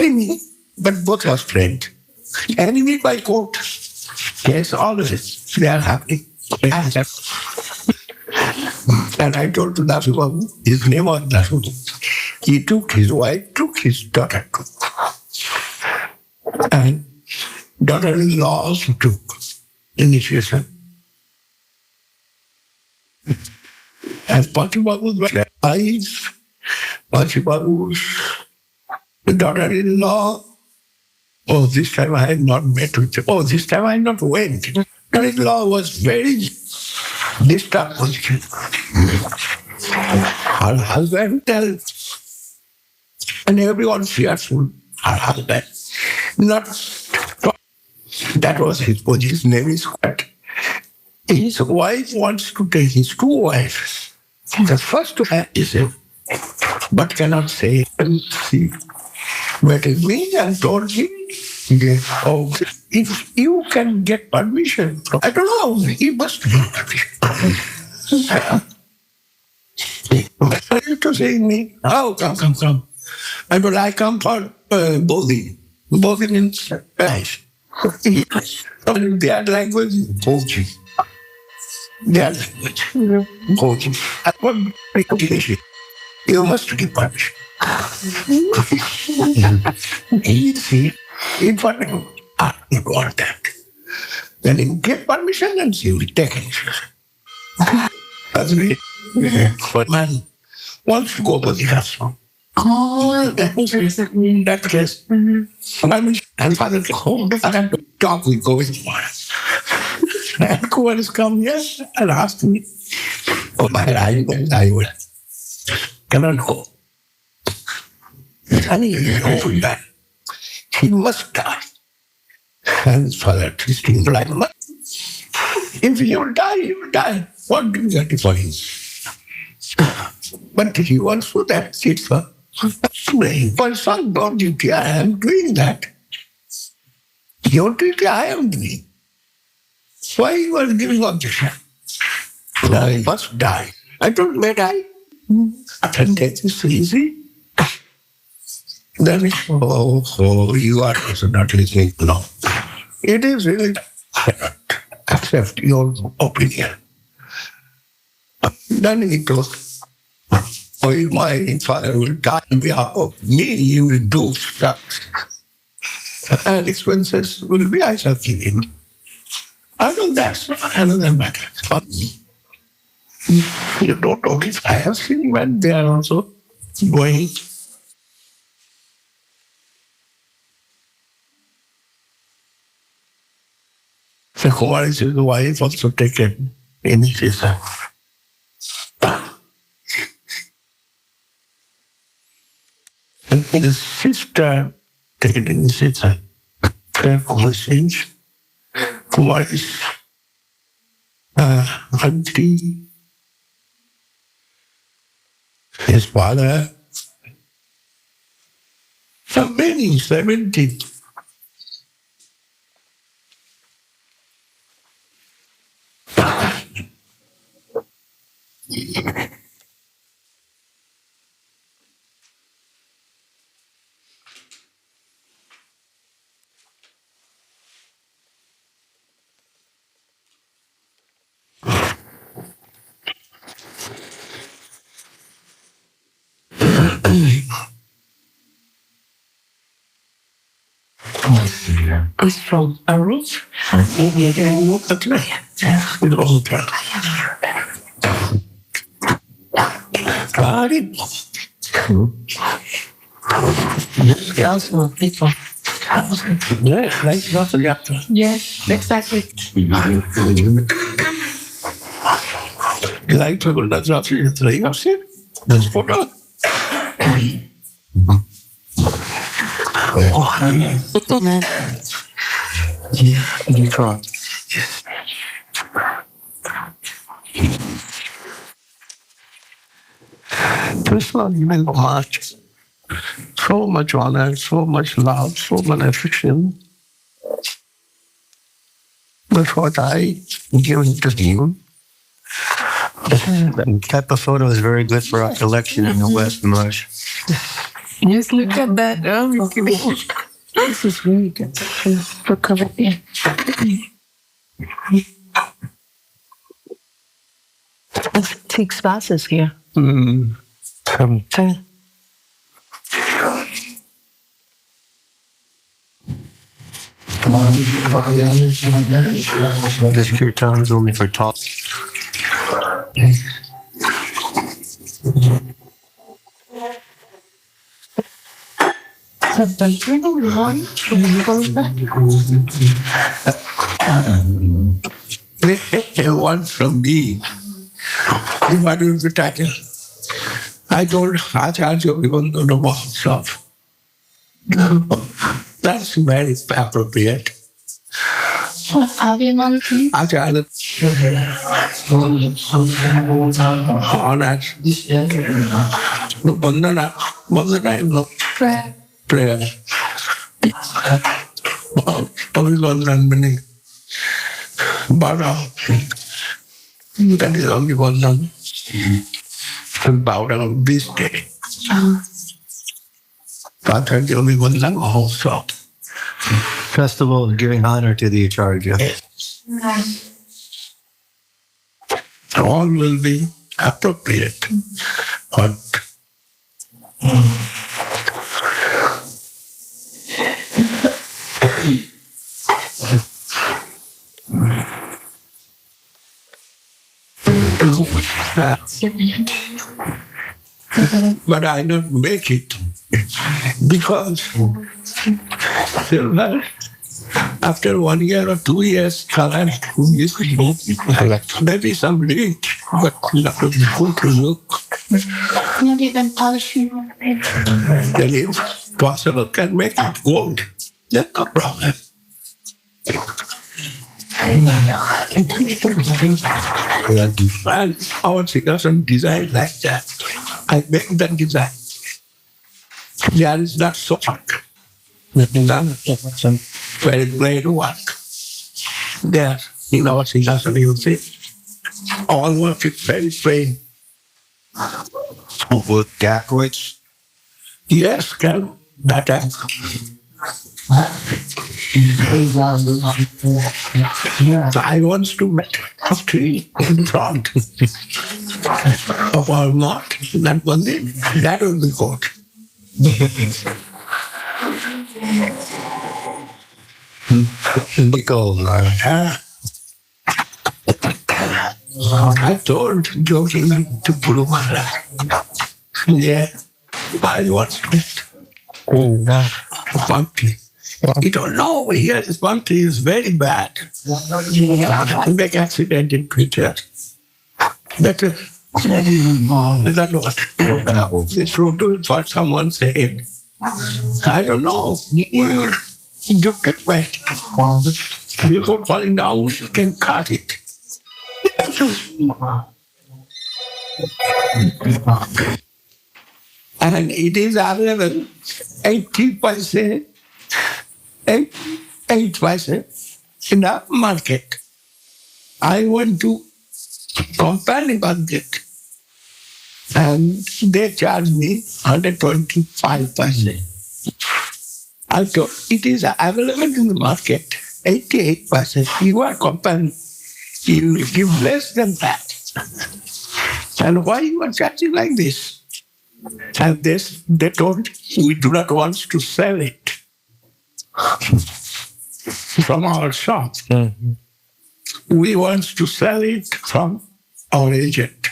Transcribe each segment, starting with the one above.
enemy, but both are friends. Enemy by court. Yes, always. They are happy. And I told to Nasubabu, his name was Nasubabu. He took his wife, took his daughter too. And daughter-in-law also took initiation. And Pachibabu's eyes, Pachibabu's daughter-in-law, oh, this time I had not met with her. Oh, this time I had not went. Daughter-in-law was very disturbed. Her husband tells, and everyone fearful. Her husband, not that was his position. His name is what? His wife wants to take his two wives. The first one is a, but cannot say. She met me and told me, oh, if you can get permission from, I don't know, he must get permission. To say me, oh, come. I come for Bodhi. Bodhi means nice. Their language is Bodhi. Their language, Bodhi. You must give permission. He see, in front of him, you want that. Then he give permission and she will take it. That's it. But man wants to go to the hospital. Oh, that case. And father came home and talk with Govinda Maharaj. And Govinda has come, yes, and asked me, oh, I will. Cannot go. And he opened that. He must die. And his father twisting like, if you die, you die. What do you get for him? But he wants to that it's for my son, don't duty, I am doing that. Your duty, I am doing. Why you are giving objection? I must die. I don't may die. And death is easy. Then you are also not listening. No. It is really cannot accept your opinion. Then he goes, oh, my father will die on behalf of me, you will do stuff. And expenses will be, I shall give him. I know that's another matter. But you don't know if I have seen when they are also going. The Maharaj's wife also taken initiation. And his sister taken initiation. Conversations. Maharaj's auntie, his father, so many, 70. It's from a roof. Maybe I can walk the way. With all the time. Got it. Yes, people. Yeah, like nothing after. Yes, exactly. You like to go to the you have seen? That's photo. Yeah, you try. Yes. This one meant much. So much honor, so much love, so much affection. That's what I give to him. That type of photo is very good for our collection in the West, Maharaj. Just look at that. This is really good. Look over here. Let's take classes here. This kirtan is only for tall. One from me. What is the title? I told Acharya even though the workshop. That's very appropriate. Acharya honors Vandana prayer. Abhivandan meaning but that is only one about this day. Patanjali Vandana also. Festival of giving honor to the Acharya. All will be appropriate. But but I don't make it because silver after 1 year or 2 years color maybe some rich but not good to look. Not even polishing. Then if possible can make it gold. That's no problem. And our doesn't design like that. I make that design. There is not so much. Some very great work. There, in our doesn't you see. All work is very plain. With Gakwitz. Yes, can that I want to make a tree in front of our lot. That one thing, that will be good. I told jokingly to Guru Maharaj, yeah, I want to make a pumpkin. You don't know, here this pumpkin is very bad. Make accident in future. That is not what this will do for someone saying. I don't know. You get wet. You go falling down, you can cut it. And it is available 80%, 8% in the market. I went to company market and they charge me 125%. I thought it is available in the market, 88%. You are company, you give less than that. And why you are charging like this? And this, they told, we do not want to sell it from our shop. Mm-hmm. We want to sell it from our agent,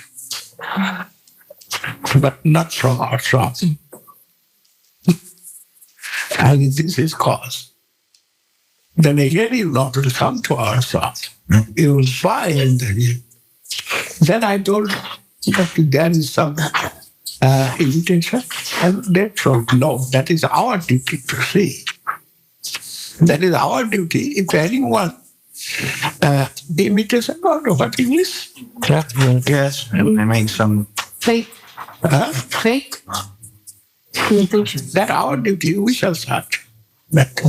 but not from our shop. And this is cause. Then again, you not will come to our shop. You will buy and then I told that there is some invitation, and they told, no, that is our duty to see. That is our duty. If anyone invitation or what English? Yes, and they make some Fake. Fake. That our duty, we shall start. But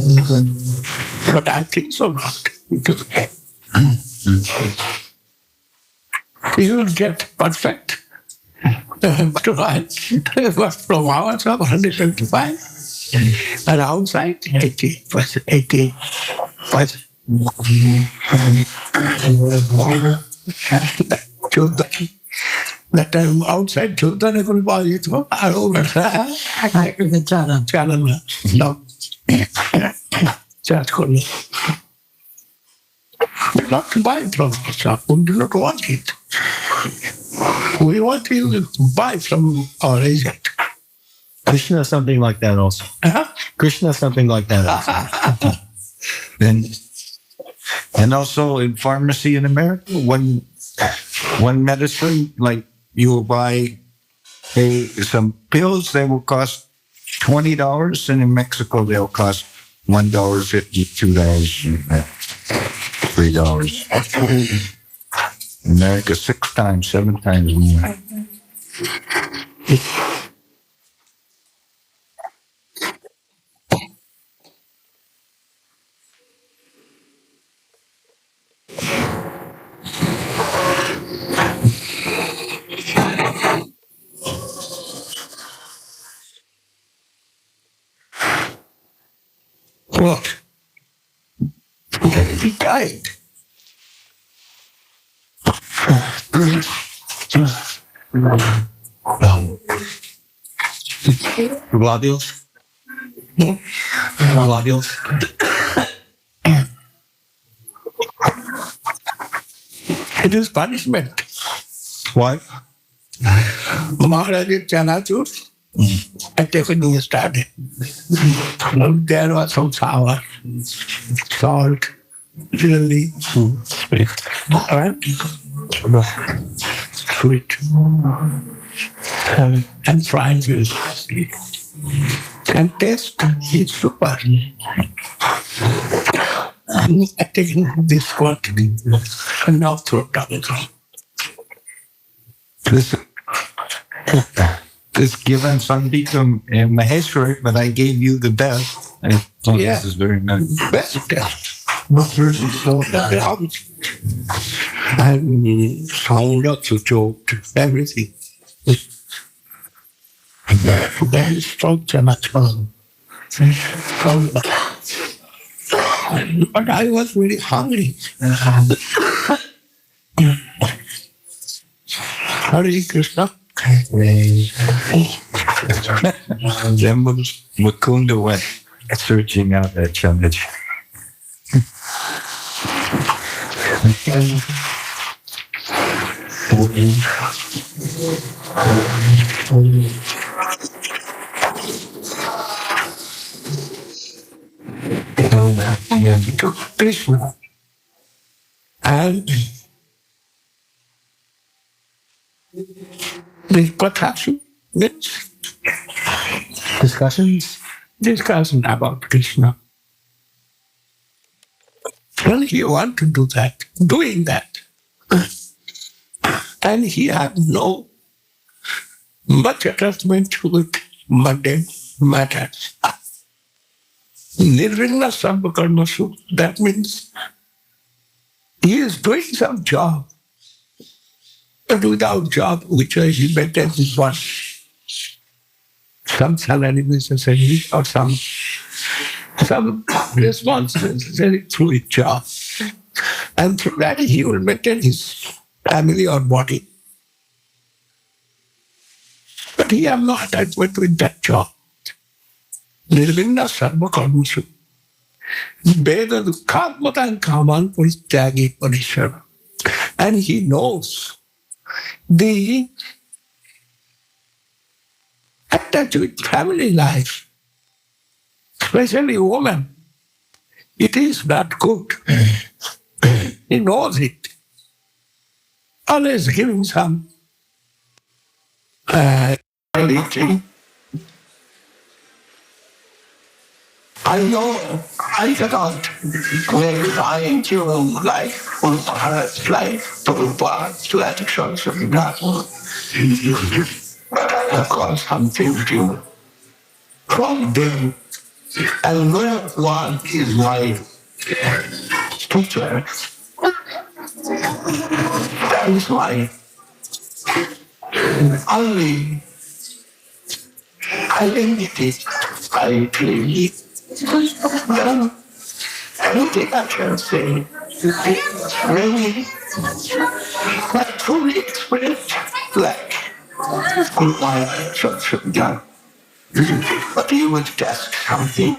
I think so not. Because you will get perfect But it was from hours of 125 and outside 80%. 80%. That time outside children could buy it all over. Channel. No. Just couldn't. Not to buy from the shop. We do not want it. We want to buy from our agent. Krishna is something like that also. Krishna is something like that also. And also in pharmacy in America, one medicine, like you will buy some pills, they will cost $20, and in Mexico they'll cost $1.50, $2, $3. America 6 times, 7 times more. What? He died. Gladios? Gladios? It is punishment. Why? Maharaj did Chanachur. And taken he started. There was some sour, salt, chili, sweet. Sweet. And fried fish. And taste is super. I taken this quantity and now throw it down. This given some people in Maheshwari, but I gave you the best. I thought this is very nice. Best test. And sound of the joke, everything. Very strong Chanachur. But I was very hungry. Hare Krishna. Then Mukunda went searching out that challenge. To Krishna. And this Pathasu, discussion about Krishna. Well, he want to do that, doing that. And he had no much attachment with mundane matters. Nirvana Sambhakarmasu, that means he is doing some job. But without job, which he maintains his one. Some salary necessary or some response necessary through his job. And through that he will maintain his family or body. But he has no attachment with that job. Nirvinna sarva karmasu. Veda karmatan kaman purityagi parishara. And he knows the attached with family life, especially woman, it is not good. He knows it. Always giving some eating. I know I cannot verify into life or life to parts to actions of God. But I have got something to from them and learn what is my teacher. That is why only identity I believe. I don't think I can say really like fully expressed like my social done. But you would test something.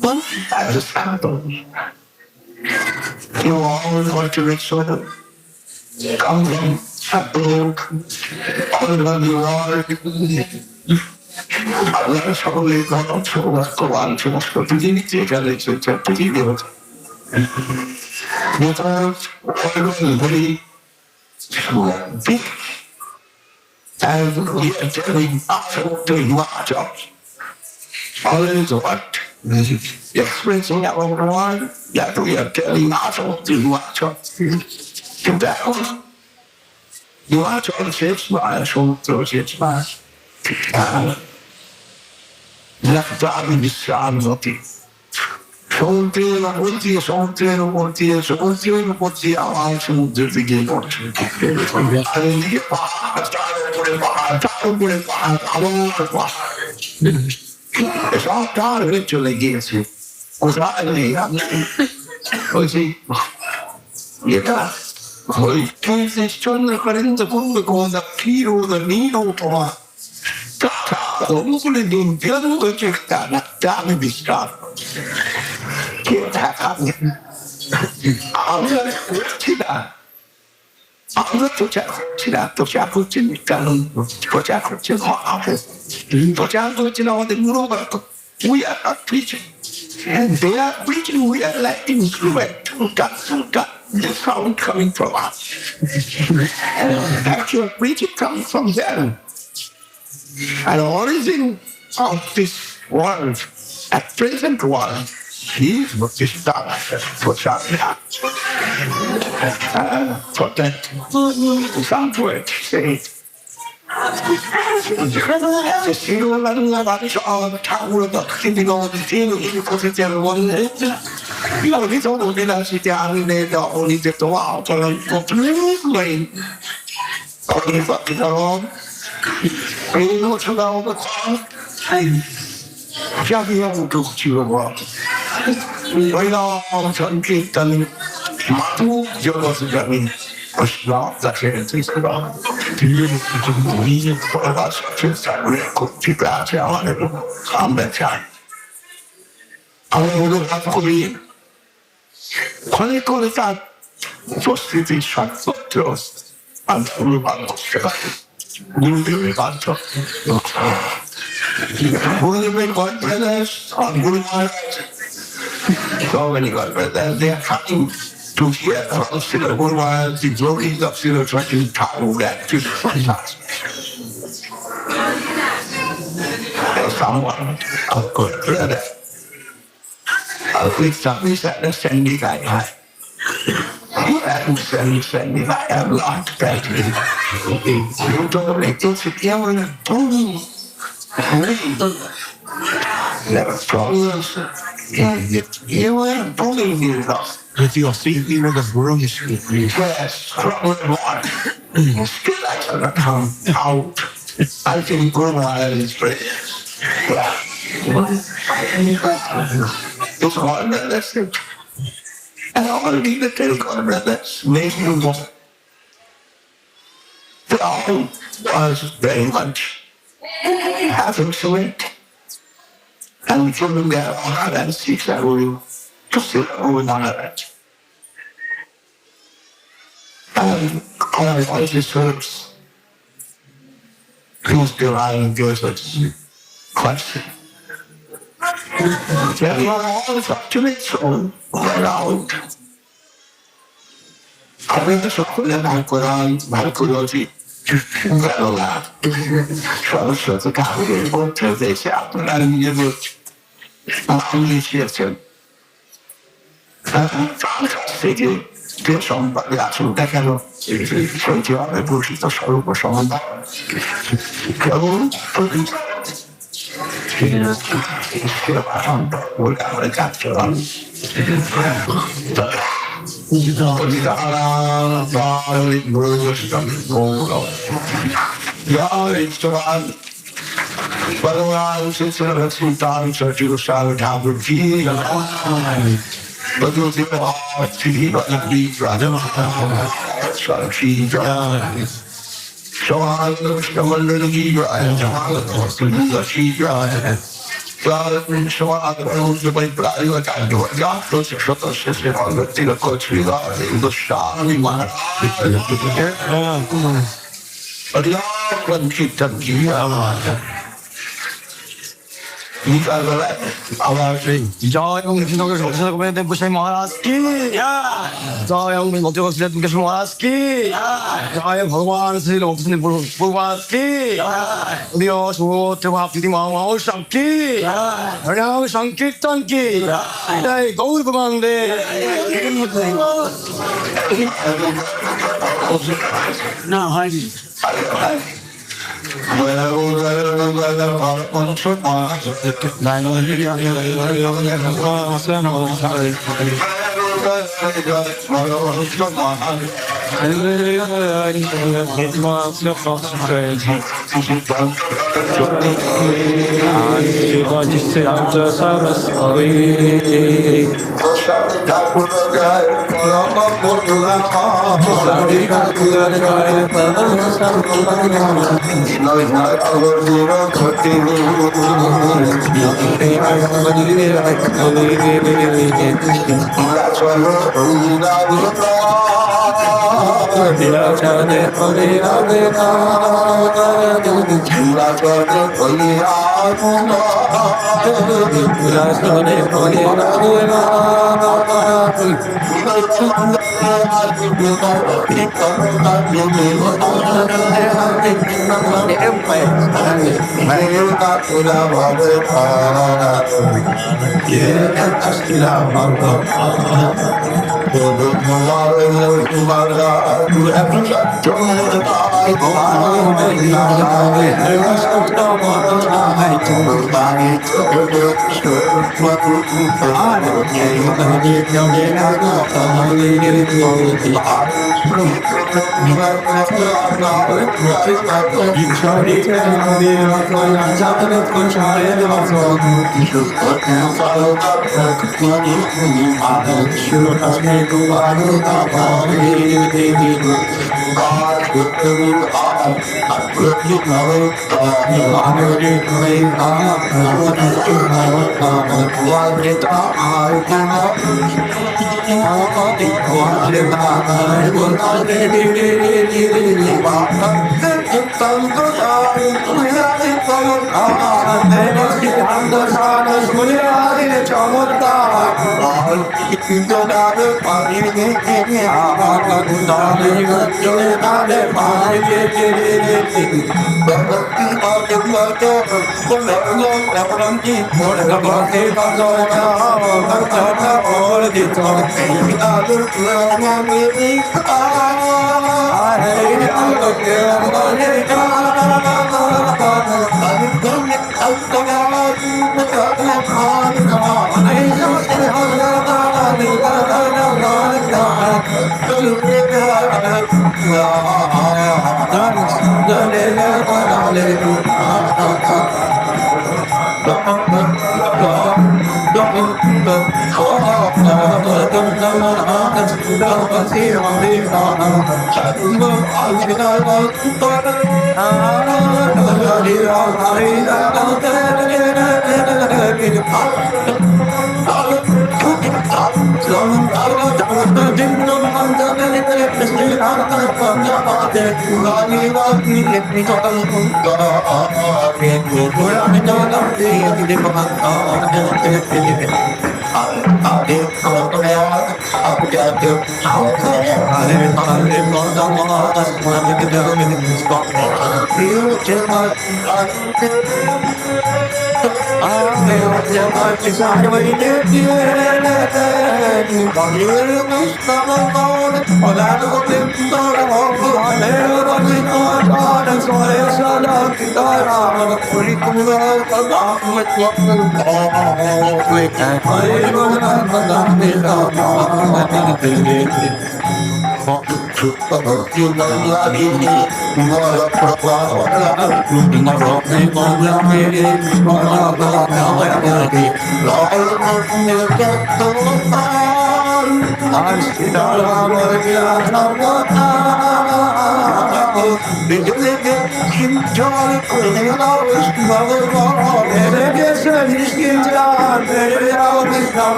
One as a sample. You always want to make sure that come from sample all of you are that's how we got on to go on to us, but we didn't take a little bit to give it. Without everybody big and we are telling absolutely much of all is what expressing our word that we are telling absolutely much of. That you are to six miles from those 6 miles. Left out in the sun of the Soltero, it's all God eventually gives you. Poi che sono prendendo come con la tiro da nino qua. Non vuole dire che non c'è stata, dammi di stato. Che allora ci dà. Allora ci dà, ci we are not preaching. And they are preaching, we are like instrument. The sound coming from us. And actual preaching comes from them. And the origin of this world, at present world, is what is done for that. For that, some words say, the single level of the tower of the sitting on the table, you put it there one you know, it's all the way sit down in there, only just a while, so I'm completely only fucking along. You know what's about the car? Jackie, I will talk to you about right now, I'm trying to keep telling you, you're not to me. Was not that it's about the reason for us to cook people out here on it. I'm that time. I don't know how to be. When I call it out, just if it's shut up to us, I'm through about the we'll do it on top. We'll be God brothers on Guru Maharaj. So many God brothers, they are coming to hear from Srila Guru Maharaj, the glories of Srila trying to tell that to the us. There's someone, a good brother. I think somebody said the same guy. And send me I have lost that. You don't make this together and totally never problems. You ain't bullying yourself. If you'll see me with the room, yes, problem one. Still that's gonna come out. I think Guru is great. Yeah. It's hard, but that's it. And I want to be the telecom brothers, make you want. They all was very much having to it. And from them there on that 6 hours, just going on it. And all I was just serves. He was deriving good question. There were all up to it, so around. Avendo soccorrere ancora di allora sono stato cavolo oltre invece a la mia voce a un'iniziazione che sono parlato da che non senti ora è uscito solo per sono andato che avevo voleva cazzo जय गोविंद महाराज की जय गोविंद महाराज की जय भगवान श्री भगवान की की हरिनाम संकीर्तन की जय गौर भगवान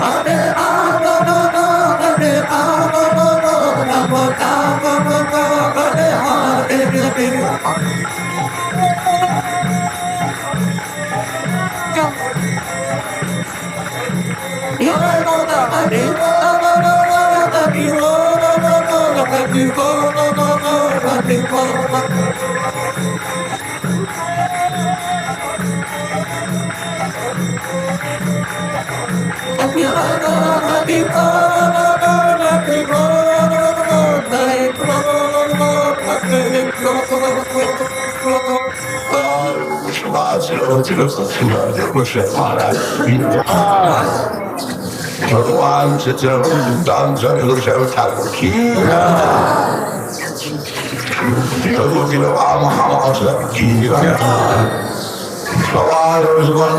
Hare Bhagavan Sitram Dham Sarvashavatakuki Govinda Maharaj Ki Bhagavan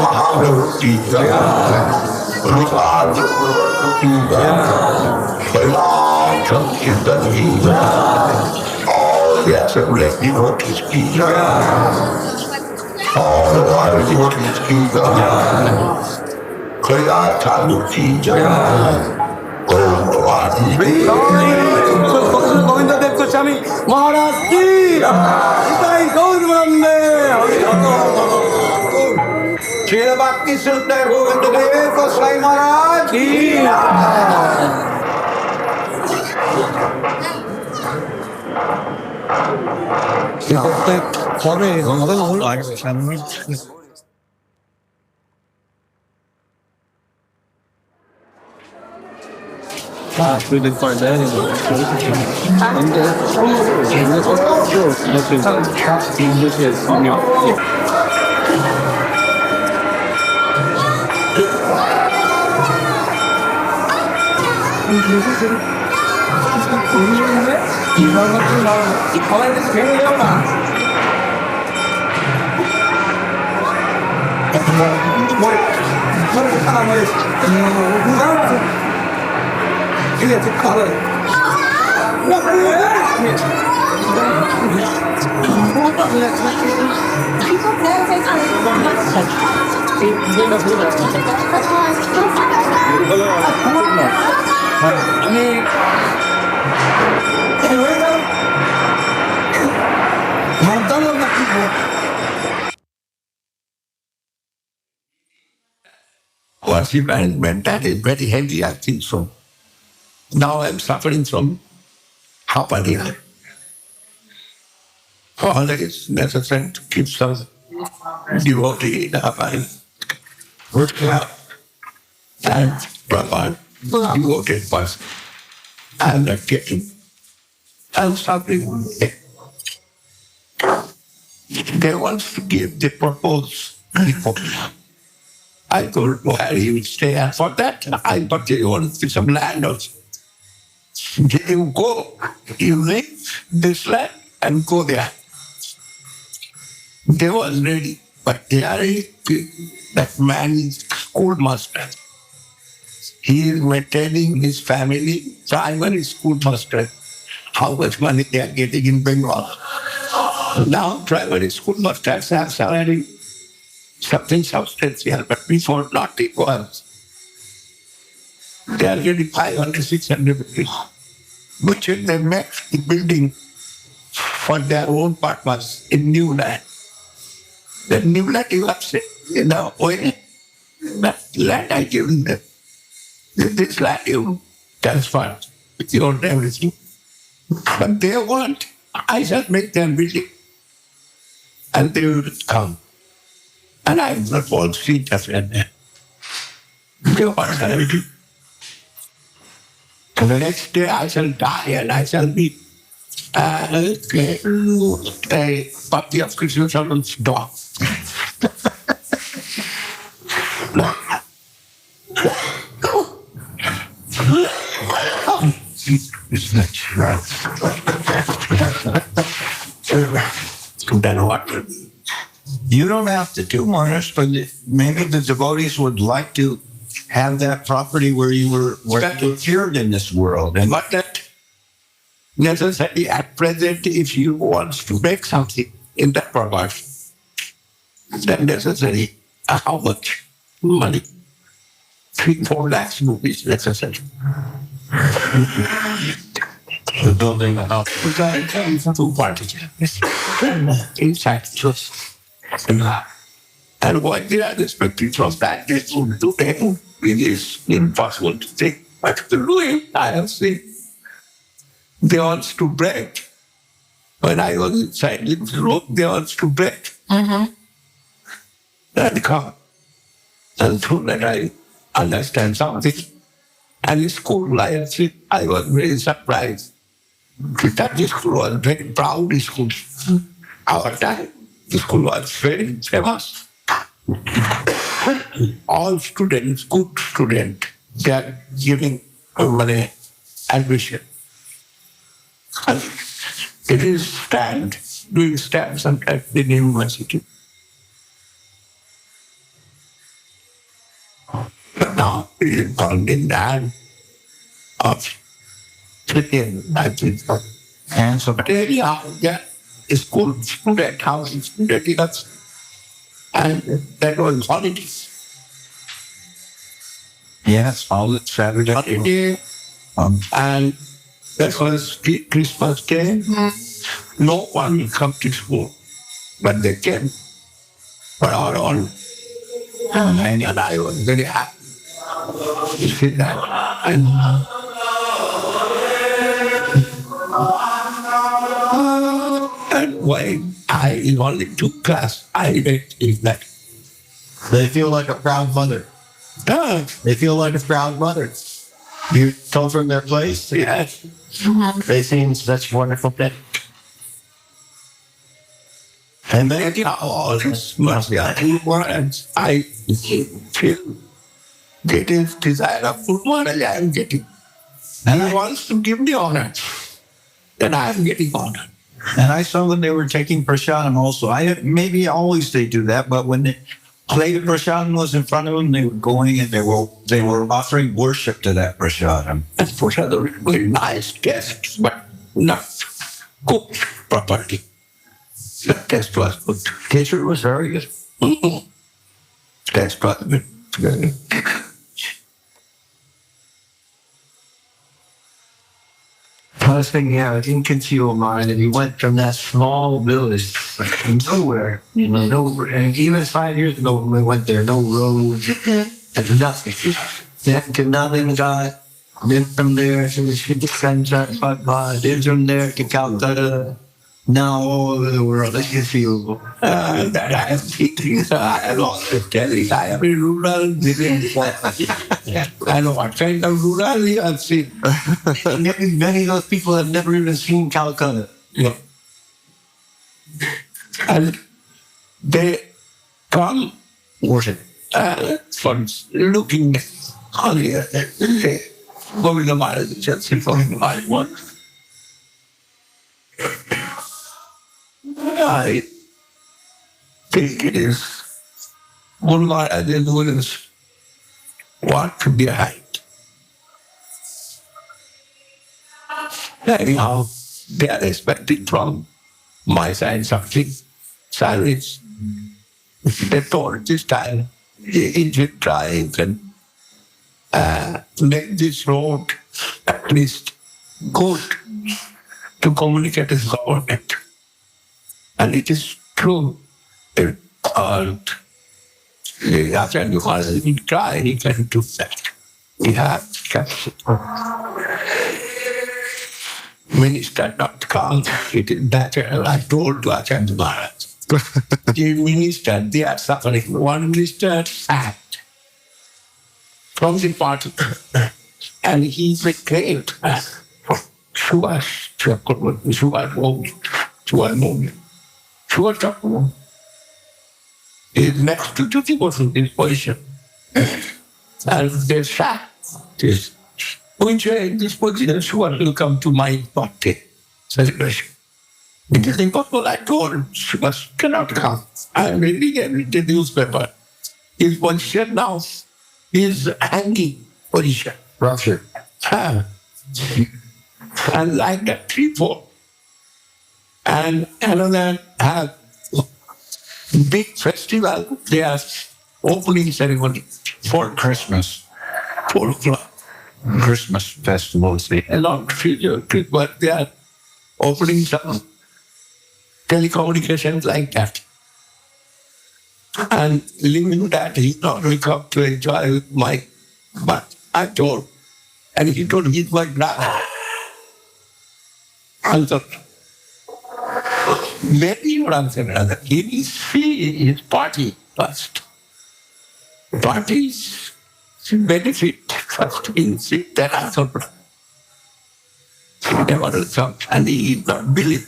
Maharaj Ki Bhagavan Bhagavan Sankirtan all the assembled devotees Ki all the water devotees Ki Kaya Tanuki Govinda Maharaj ki Jai Gaurvande Srila Bhakti Sutta Govinda Maharaj ki Worship management, that is very heavy, I think so. Now I'm suffering from hapadia. All that is necessary to keep some devotee in our mind. And Brahman, devoted person. I'm not getting. I'm suffering. They want to give the proposed report. I told where he would stay, and for that, I thought they wanted some land also. You go, you leave this land and go there. They was ready, but they are that man is schoolmaster. He is maintaining his family, primary schoolmaster. How much money they are getting in Bengal. Now primary schoolmasters have salary, something substantial, but before not equal. They are getting 500, 600 rupees, which they make the building for their own purpose in new land. The new land you have said, that land I given them. This land you transfer with your everything. But they want, I shall make them building. And they will come. And I will not want to see that land there. They want everything. And the next day I shall die and I shall be a puppy of Krishna Charan's dog. Then what? You don't have to do Maharaj, but maybe the devotees would like to have that property where you appeared in this world. And But that necessarily at present, if you want to make something in that property, then necessary, how much money? 3-4 lakhs rupees necessary. The building, the house. Two parties. Inside just And what they are expecting from that is to them, it is impossible to think. But to do it, I have seen they want to break. When I was inside in the room, they want to break. And come. And so that I understand something. And in school, I was very surprised. That school was very proud school. Our time, the school was very famous. All students, good students, they are giving money, admission. And it is doing stand sometimes in university. But now it is called in the hand of Indian, I think. And so, But anyhow, yeah, school student, house student, yes. And that was holidays. yes, all it's Saturday. Holiday. And that was Christmas Day. No one will come to school, but they came for our own. And I was very happy to see that. And when I only took class, I read is that. They feel like a proud mother. Ah, They feel like a proud mother. You come from their place. yes. They seem such wonderful things. And they, And all this must be words. I feel it is desirable what I am getting. And he wants to give me honor. Then I am getting honor. And I saw when they were taking prasadam also. Maybe always they do that, but when they play the prasadam was in front of them, they were going and they were offering worship to that prasadam. And for other very nice guests, but not cooked properly. The taste was good. Taste was very good. Taste was good. I was thinking, yeah, inconceivable mind, and he went from that small village to nowhere, nowhere. And even 5 years ago when we went there, no roads, and nothing. Then to nothing, God. Then from there to the Central, then from there to Calcutta. Now all over the world, it's inconceivable. That I am thinking, I lost the telling. I am a rural living. I know what kind of rural you have seen. Many of those people have never even seen Calcutta. Yeah. And they come Worship. for looking on here. Govinda Maharaj just from my one. I think it is Guru Maharaj is what behind. Anyhow, they are expecting from my side something. Service. They told this time, the Indian tribes and make this road at least good to communicate with government. And it is true. After you can try, he can do that. He has capacity. Minister not come. It is better. I told to Acharya Maharaj. The minister, they are suffering. One minister sacked from the party. And he's a great Sugar Chakravarti is next to the person in position. And they sacked this. When you are in this position, Sugar will come to my party celebration. It is impossible. I told Sugar cannot come. I am reading every day newspaper. His position now is hanging position. Rupture. And like that, 3, 4. And another have big festival. They are opening ceremony For Christmas. 4 o'clock. Christmas festivals. A lot of people, but they are opening some telecommunications like that. And living that, he not wake up to enjoy my, but I told, and he told me it's like that. I thought, maybe what I'm saying, he needs see his party first. Parties benefit first in see that I thought, he never thought, and he did not believe.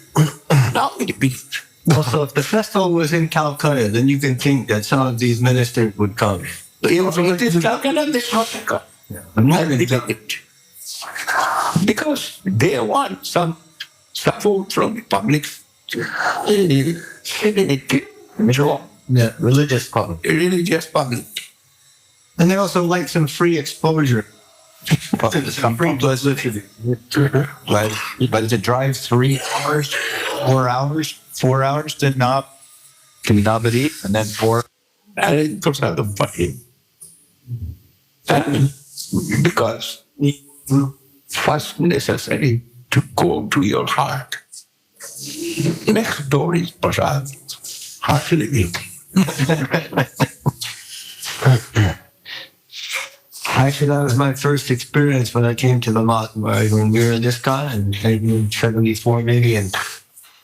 Now he believes. Also, if the festival was in Calcutta, then you can think that some of these ministers would come. If it is Calcutta, they not come. I believe it. Because they want some support from the public. Yeah, religious public. Religious public. And they also like some free exposure. Some free publicity. But to drive 3 hours, 4 hours to Nabadwip, and then 4. And it goes out of funny. And because first necessary to go to your heart. Next door is prasad. Heart living. Actually, that was my first experience when I came to the mosque. When we were in this guy in 1974 maybe, and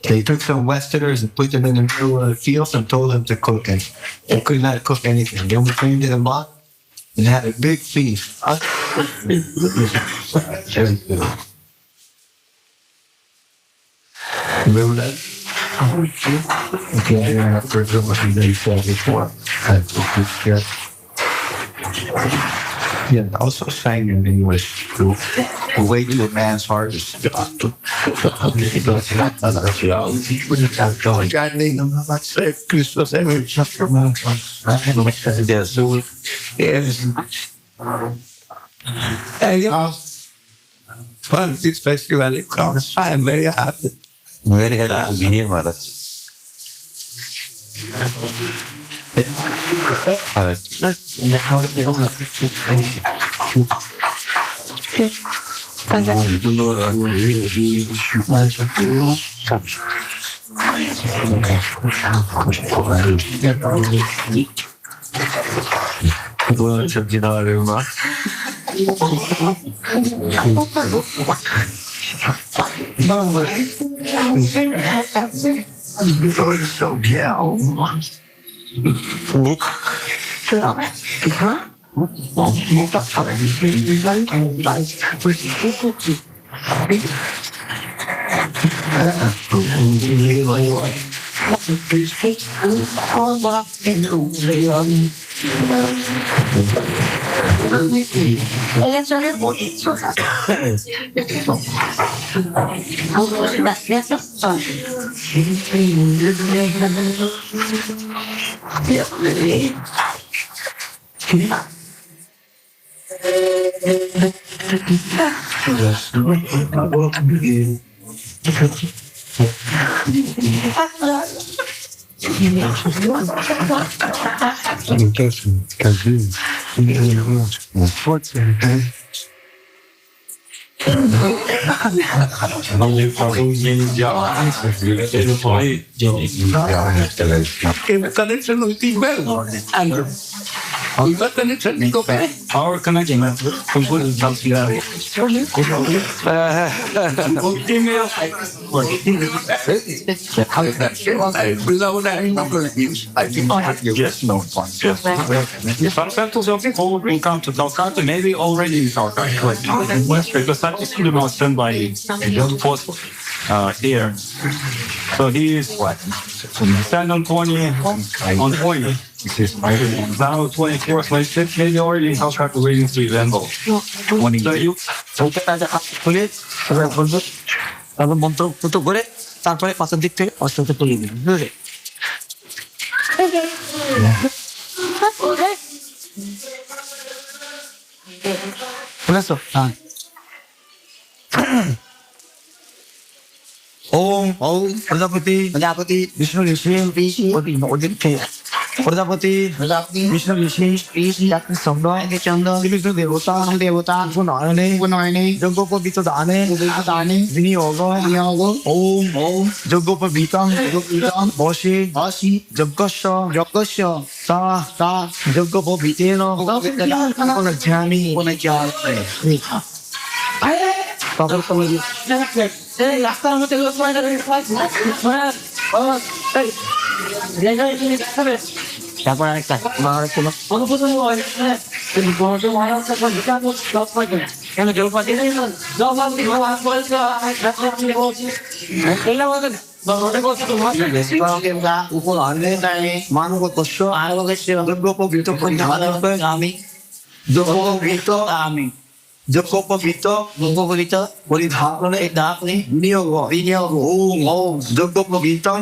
they took some Westerners and put them in the middle of the fields and told them to cook, and they could not cook anything. Then we came to the mosque and had a big feast. Remember that? Okay, I forgot what they said before. Yeah, also sang in English. The way to a man's heart is Christmas yes. And for this festival, it comes. I am very happy. very happy. Connection with the well. Connection to go Our connection completely comes together. Just no fun. Some centers of people will come to Calcutta, maybe already in Calcutta. Because that is the most done by post here. So he is what? Stand on 20, on 20. Now 24, 26, maybe already in Calcutta waiting to Evento. So you তারপরে পাশের দিক থেকে অস্ত্রটা তুলে দিন বুঝলে বুঝেছো হ্যাঁ ওম ওম প্রজাপতি বিষ্ণু ঋষি ওদিন প্রজাপতি বিষ্ণু বিশেষ চন্দ্র বিষ্ণু দেবতা নয়নে যজ্ঞোপবিত দানে বিনিয়োগ ওম যজ্ঞোপবিতং বসে যজ্ঞস্য তা যজ্ঞোপবিতেন পুনর্যামি তখন তুমি তারপর আরেকটা উপর মানব কষ্ট যজ্ঞোপবিত আমি আমি যজ্ঞোপবিত পরিধানে বিনিয়োগ ওম যজ্ঞোপবিতং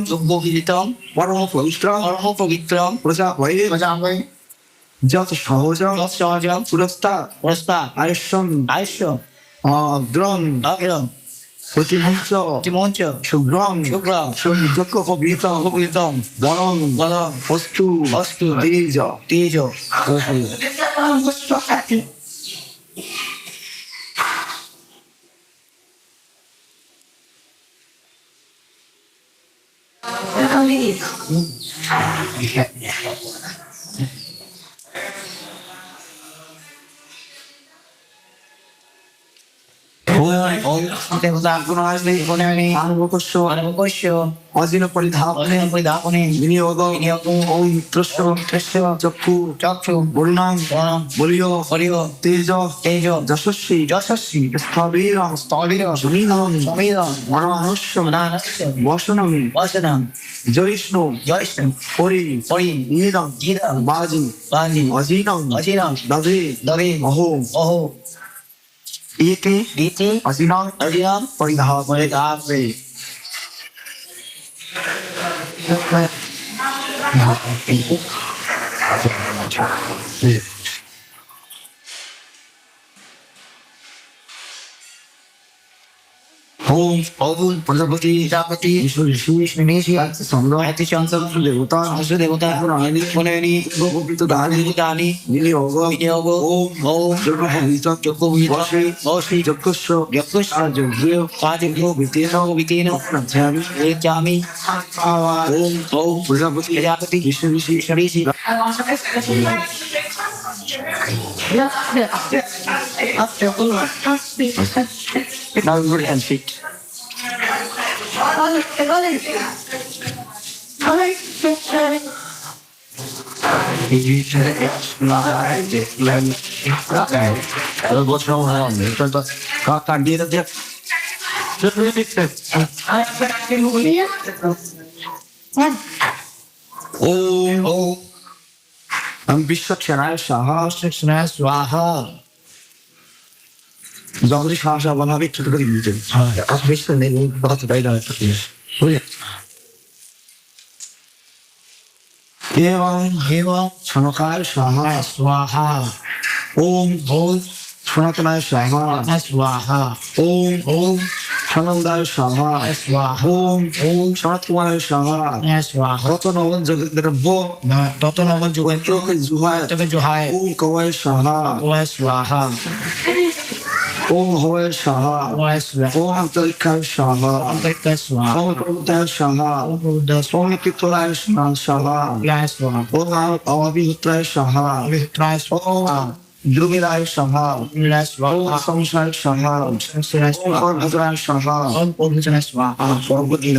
পরম পবিত্র প্রজাপয়ে যত সহজ পুরস্কার আয়ুষ্য অগ্রম প্রতিমঞ্চ শুভ্রম যজ্ঞোপবিতং বরং অস্তু তেজ অজিন পরিধাপনে বিনিয়োগ ওম চক্ষু বরুণাং বলিও তেজ যশস্বী স্থবির সমীরং মনস্য বসনং জয়িষ্ণু পরি ঈদং বাজি অজিনং দবে অহো ইতি অজিনং পরিধাপে ওম প্রজাপতি দেবতা যজ্ঞোপবিত দানি বিনিয়োগ ওম যজ্ঞস্য বিতেন যামি ওম প্রজাপতি Vishnu Now we're hand feet. I'm Bishop Shanai Swaha. যখনই সাহসা বলা হবে ছোট করে দিতে এবং সনকায় স্বাহা ওম সনাতনায় স্বাহা ওম সনন্দায় স্বাহা ওম সনাতকুমারায় স্বাহা রতনবন জগদ্রব্য জুহায় ওম কওয়ায় স্বাহা ওম হওয়ায় স্বাহা ওম অন্তরিক্ষায় স্বাহা ওম প্রবুদ্ধায় স্বাহা ওম পিতলায় স্বাহা ওম অবিহুত্রায় স্বাহা ওম দ্রুমিরায় স্বাহা ওম সংসার স্বাহা ওম ভদ্রায় স্বাহা পরবর্তী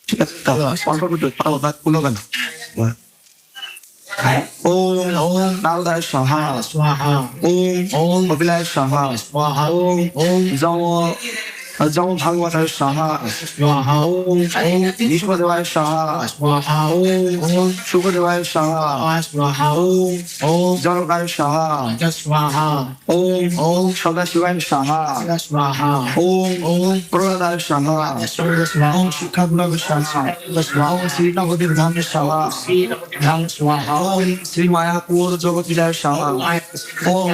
ঠিক আছে পুনগান ওম নারদায় স্বাহা ওম অবিলায় স্বাহা ওম জম ভাগবতায় স্বাহা ওম বিষ্ণুদেবায় স্বাহা ওম শুভদেবায় স্বাহা ওম জনকায় স্বাহা ওম সদাশিবায় স্বাহা ওম প্রহ্লাদায় স্বাহা ওম শিক্ষাগুণায় স্বাহা ওম শ্রীনবদ্বীপ ধামের স্বাহা ওম শ্রী মায়াপুর জগতীরায় স্বাহা ওম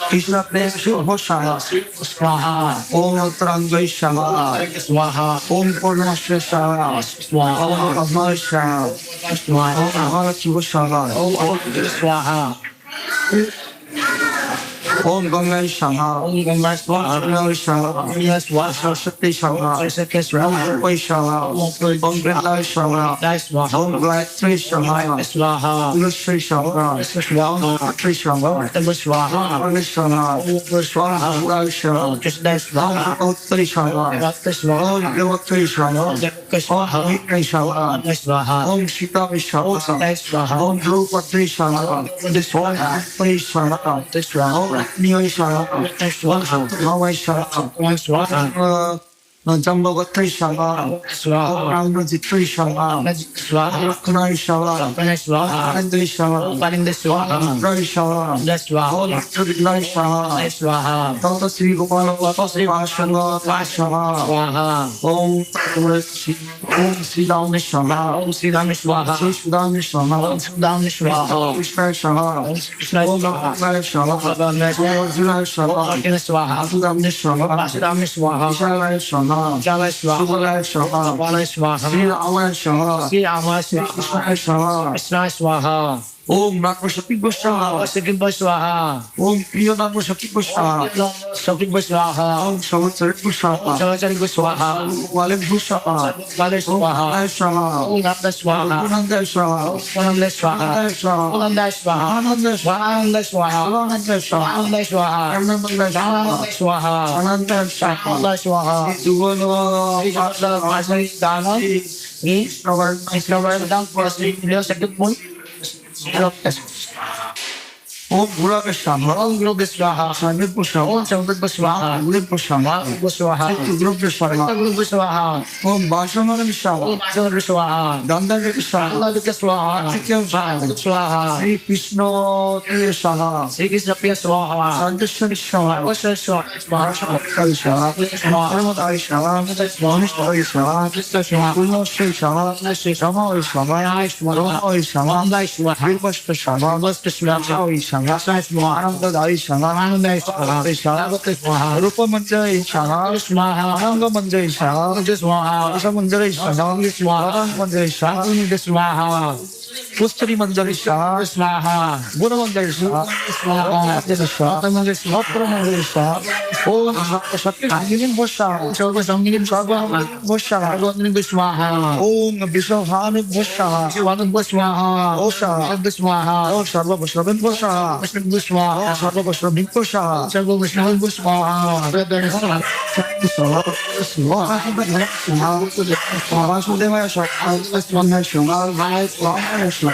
কৃষ্ণ প্রেম শুভ স্বাহা Om Translation, Om Purnashesha, Om Amarsha, Om Amaratuvashala, Om Ganesha, Om Ganesha, Yes, Saraswati Shala, Om Vaishala, Om Gladashala, Om Gladri Shala, Lusri Shala, Patri Shala, Shala, Shala, Rasha, Otri Shala, Om Devatri Shala, Om Mitri Shala, Om Sita Shala, Om Drupatri Shala, Om Shala, Om Niyosha, Navasha, Jambavati Shala, Ramajitri Shala, Kunai Shala, Pandri Shala, Rai Shala, Tudinai Shala, Tata Sri Gopala Vashala, Vashala, Om Tattvarasi, Om Siddhami Shala, Om Siddhami Shala, Siddhami Shala, Om Siddhami Shala, Krishna Shala, Om Navai Shala, Om Shala, Siddhami Shala, Shalai Shala, Subhalai Shala, Sri Amai Shala, Krishna Shala, Om Nakashati Swaha, Om Priya Nakashati Swaha, Om Savatari Swaha, Om Walid Swaha, Om Aisha, Om Nanda Swaha, Om Nanda Swaha, Om Nanda Swaha, Om Nanda Swaha, Om Nanda Swaha, Om Nanda Swaha, Om Nanda Swaha, Om Nanda Swaha, Om Nanda Swaha, Om Nanda Swaha, Dugono, Pada Masai Dana, Isnavar Dang Pasti Dia Sakit Pun. Om Guru Swaha, Om Guru Swaha, Sangat Swaha, Om Sangat Swaha, Guru Swaha, Guru Swaha, Guru Swaha, Guru Swaha, Om Bhasamana Swaha, Om Bhasamana Swaha, Dandana Swaha, Dandana Swaha, Sikhem Swaha, Sri Krishna Swaha, Sri Krishna Swaha, Sandasan Swaha, Vasan Swaha, Swaha Swaha, Swaha Swaha, Swaha Swaha, Krishna Swaha, Guru Swaha, Sri Swaha, Swaha Swaha, Swaha, Vivasta Swaha, Vivasta Swaha, Ananda Swaha, Ananda Swaha, Rupa Manjari Swaha, Ananga Manjari Swaha, Asa Manjari Swaha, Manjari Swaha, Pustri Manjari Swaha, Guru Manjari Swaha, Manjari Swaha, Om Shakti Angin Bosha, Sarva Sangin Sarva Bosha, Sarva Swaha, Om Biswahanu Bosha, Sivanu Bosha, Osha, Biswaha, Om Sarva Bosha, Bosha, Biswaha, Sarva Bosha, Bosha, Sarva Bosha, Bosha, Vedana Swaha, Swaha, Swaha, Sudeva Swaha, Swaha, Swaha, Swaha,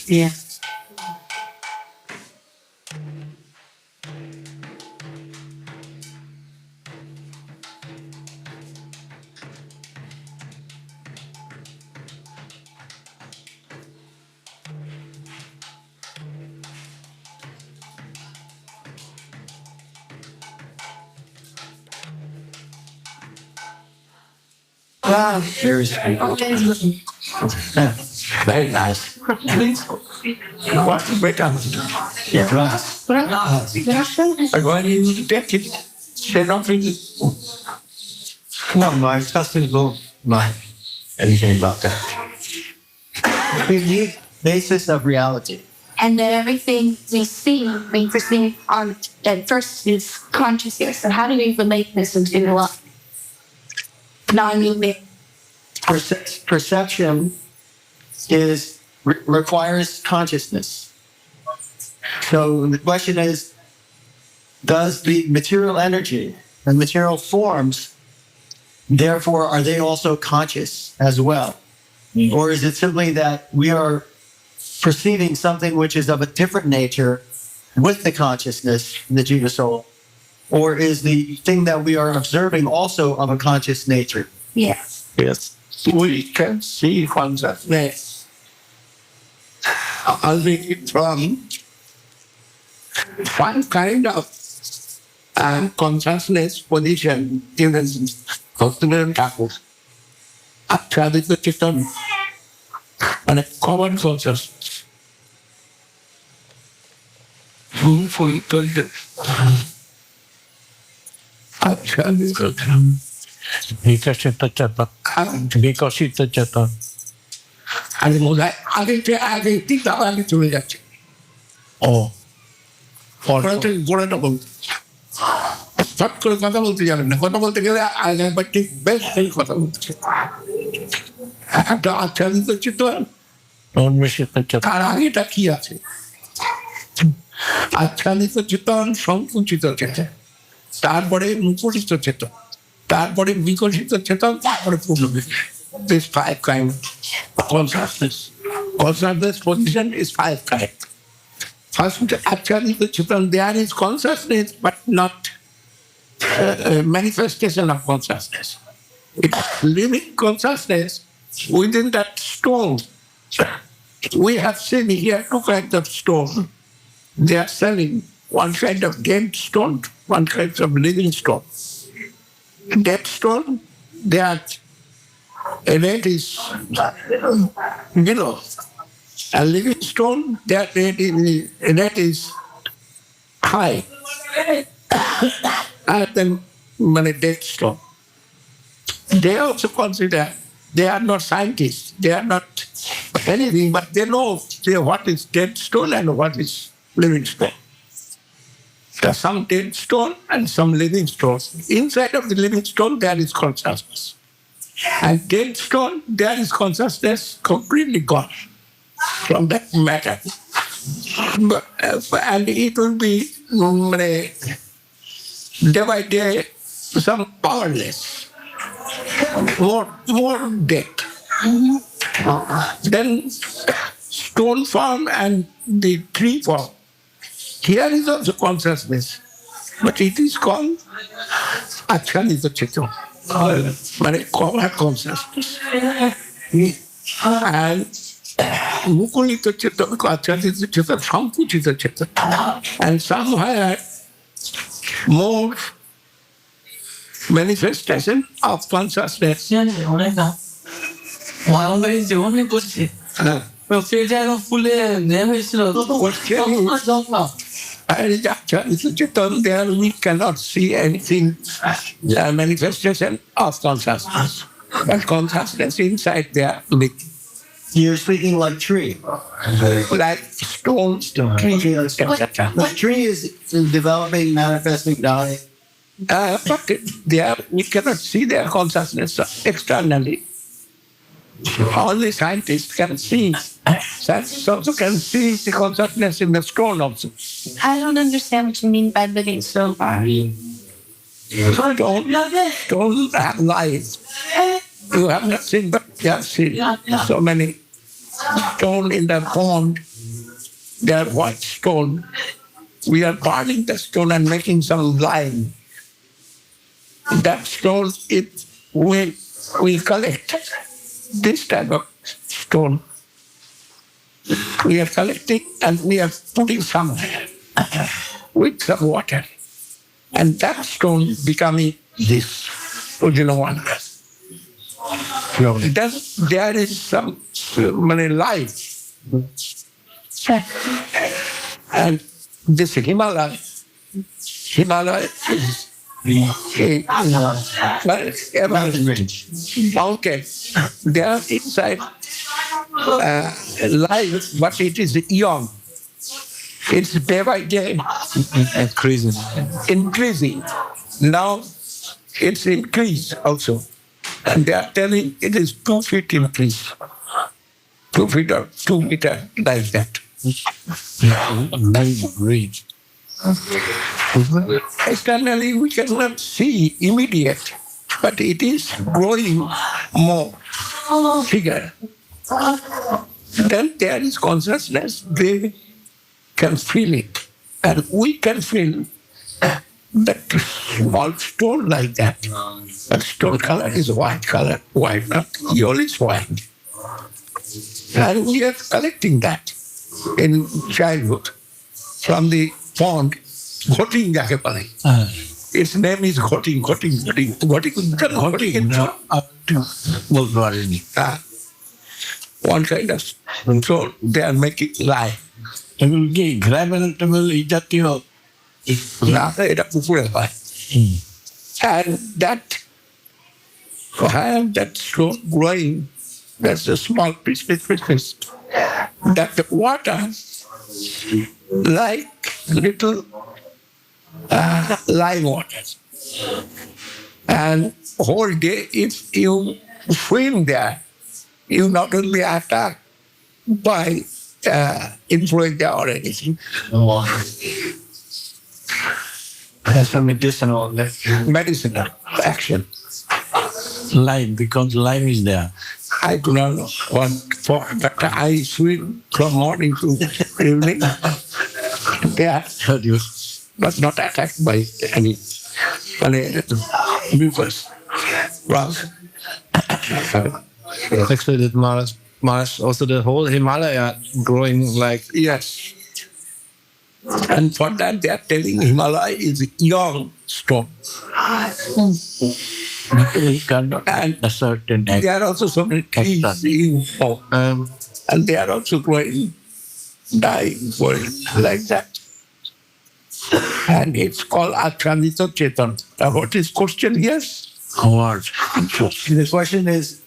Yeah. Very sweet. Very nice. What's the break down? Yeah. I'm going to take it. Say nothing. No, my husband don't mind anything about that. The basis of reality. And that everything we see, we perceive on at first is consciousness. So how do we relate this into non-moving? Perception requires consciousness. So the question is, does the material energy and material forms Therefore, are they also conscious as well? Or is it simply that we are perceiving something which is of a different nature with the consciousness, the Jiva soul? Or is the thing that we are observing also of a conscious nature? Yes. Yes. We can see consciousness only from one kind of consciousness position in the continental actually chiton and a common consciousness. Actually, বিকশিত চেতন বিকশিত চেতন আগে মনে হয় আগে ঠিক আগে চলে যাচ্ছে ও গোড়াটা বলতে সব করে কথা বলতে জানেন না কথা বলতে গেলে আগে একবার ঠিক বেশ সেই কথা বলছে একটা আচ্ছাদিত চেতন উন্মেষিত চেতন তার আগেটা কি আছে আচ্ছাদিত চেতন সংকুচিত চেতন তারপরে মুখরিত চেতন তারপরে বিকশিত চেতন তারপরে পূর্ণ this five kind of consciousness. Consciousness position is five kind. First, actually, the chetan, there is consciousness, but not manifestation of consciousness. It's living consciousness within that stone. We have seen here two kinds of stone. They are selling one kind of dead stone, one kind of living stone. Dead stone, they are rate is below. A living stone, that rate is high. And then when a dead stone. They also consider they are not scientists, they are not anything, but they know what is dead stone and what is living stone. There are some dead stone and some living stones. Inside of the living stone, there is consciousness. And dead stone, there is consciousness completely gone from that matter. And it will be day by day some powerless, more dead. Then stone form and the tree form. Here is also consciousness, but it is called Achanita Chitta. Common consciousness. And Mukulita Chitta, Achanita Chitta, Sankuchita Chitta. And somewhere more manifestation of consciousness. There we cannot see anything, manifestation of consciousness. But consciousness inside there, You're speaking like tree. like stones, tree, etc. The tree is developing, manifesting, dying. But there we cannot see their consciousness externally. Only scientists can see. Scientists also can see the consciousness in the stone also. I don't understand what you mean by living so far. Stone have life. You have not seen, but you have seen so many stone in the pond. They are white stone. We are burning the stone and making some lime. That stone, we collect this type of stone. We are collecting and we are putting somewhere with some water. And that stone becoming this original one. Then there is some life. And this Himalaya is mountain. They are inside life, but it is eon. It's day by day increasing. Now it's increased also. And they are telling it is 2 feet increase. 2 feet or 2 meter like that. Externally, we cannot see immediate, but it is growing more bigger. Then there is consciousness, they can feel it. And we can feel that small stone like that. But stone color is white color, white, not yellowish white. And we are collecting that in childhood from the pond, Ghoting Jakepale. Its name is Ghoting. One kind of. So they are making lie. And that, that slow growing, that's a small piece. That the water, like little lime water. And whole day, if you swim there, you not only attack by influenza or anything. Has a medicinal action. lime, because lime is there. I do not know what for, but I swim from morning to evening. There, but not attacked by any mucus. Actually, that Mars, also the whole Himalaya growing like. Yes. And for that, they are telling Himalaya is young stone. And A certain there are also so many trees and they are also growing, dying, growing like that. And it's called Atranita Chetan. What is question? Yes. The question is,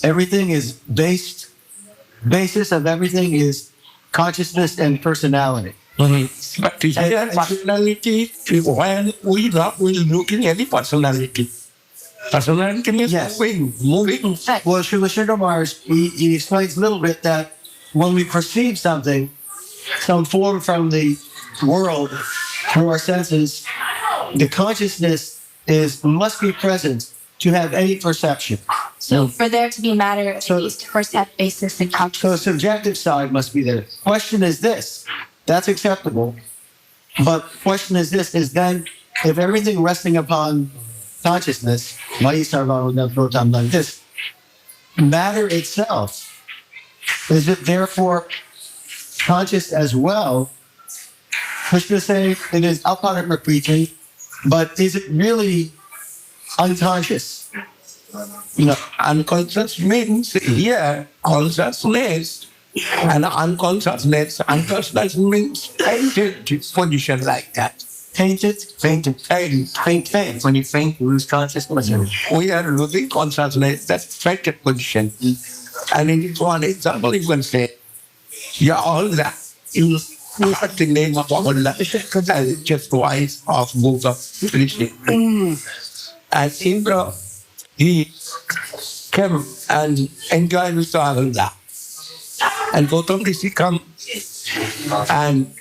everything is basis of everything is consciousness and personality. But is there personality when we not looking at any personality? Personality means Yes. moving. Well, Srila Maharaj, he explains a little bit that when we perceive something, some form from the world through our senses, the consciousness must be present to have any perception. So for there to be matter, it So- needs to first have basis and So the consciousness. subjective side must be there. Question is this, that's acceptable. But question is this, is then if everything resting upon consciousness, like this, matter itself, is it therefore conscious as well? Krishna saying it is aparama preaching, but is it really unconscious? Unconscious means here consciousness and unconsciousness. Unconsciousness means tainted position like that. Tainted? Faint. When you faint, you lose consciousness. We are losing consciousness, that's fainted position. And in this one example, you can say, yeah, all that. You heard the name of Allah, just twice of book of Krishna. And Indra, he came and enjoyed with Allah. And Gautam Rishi come and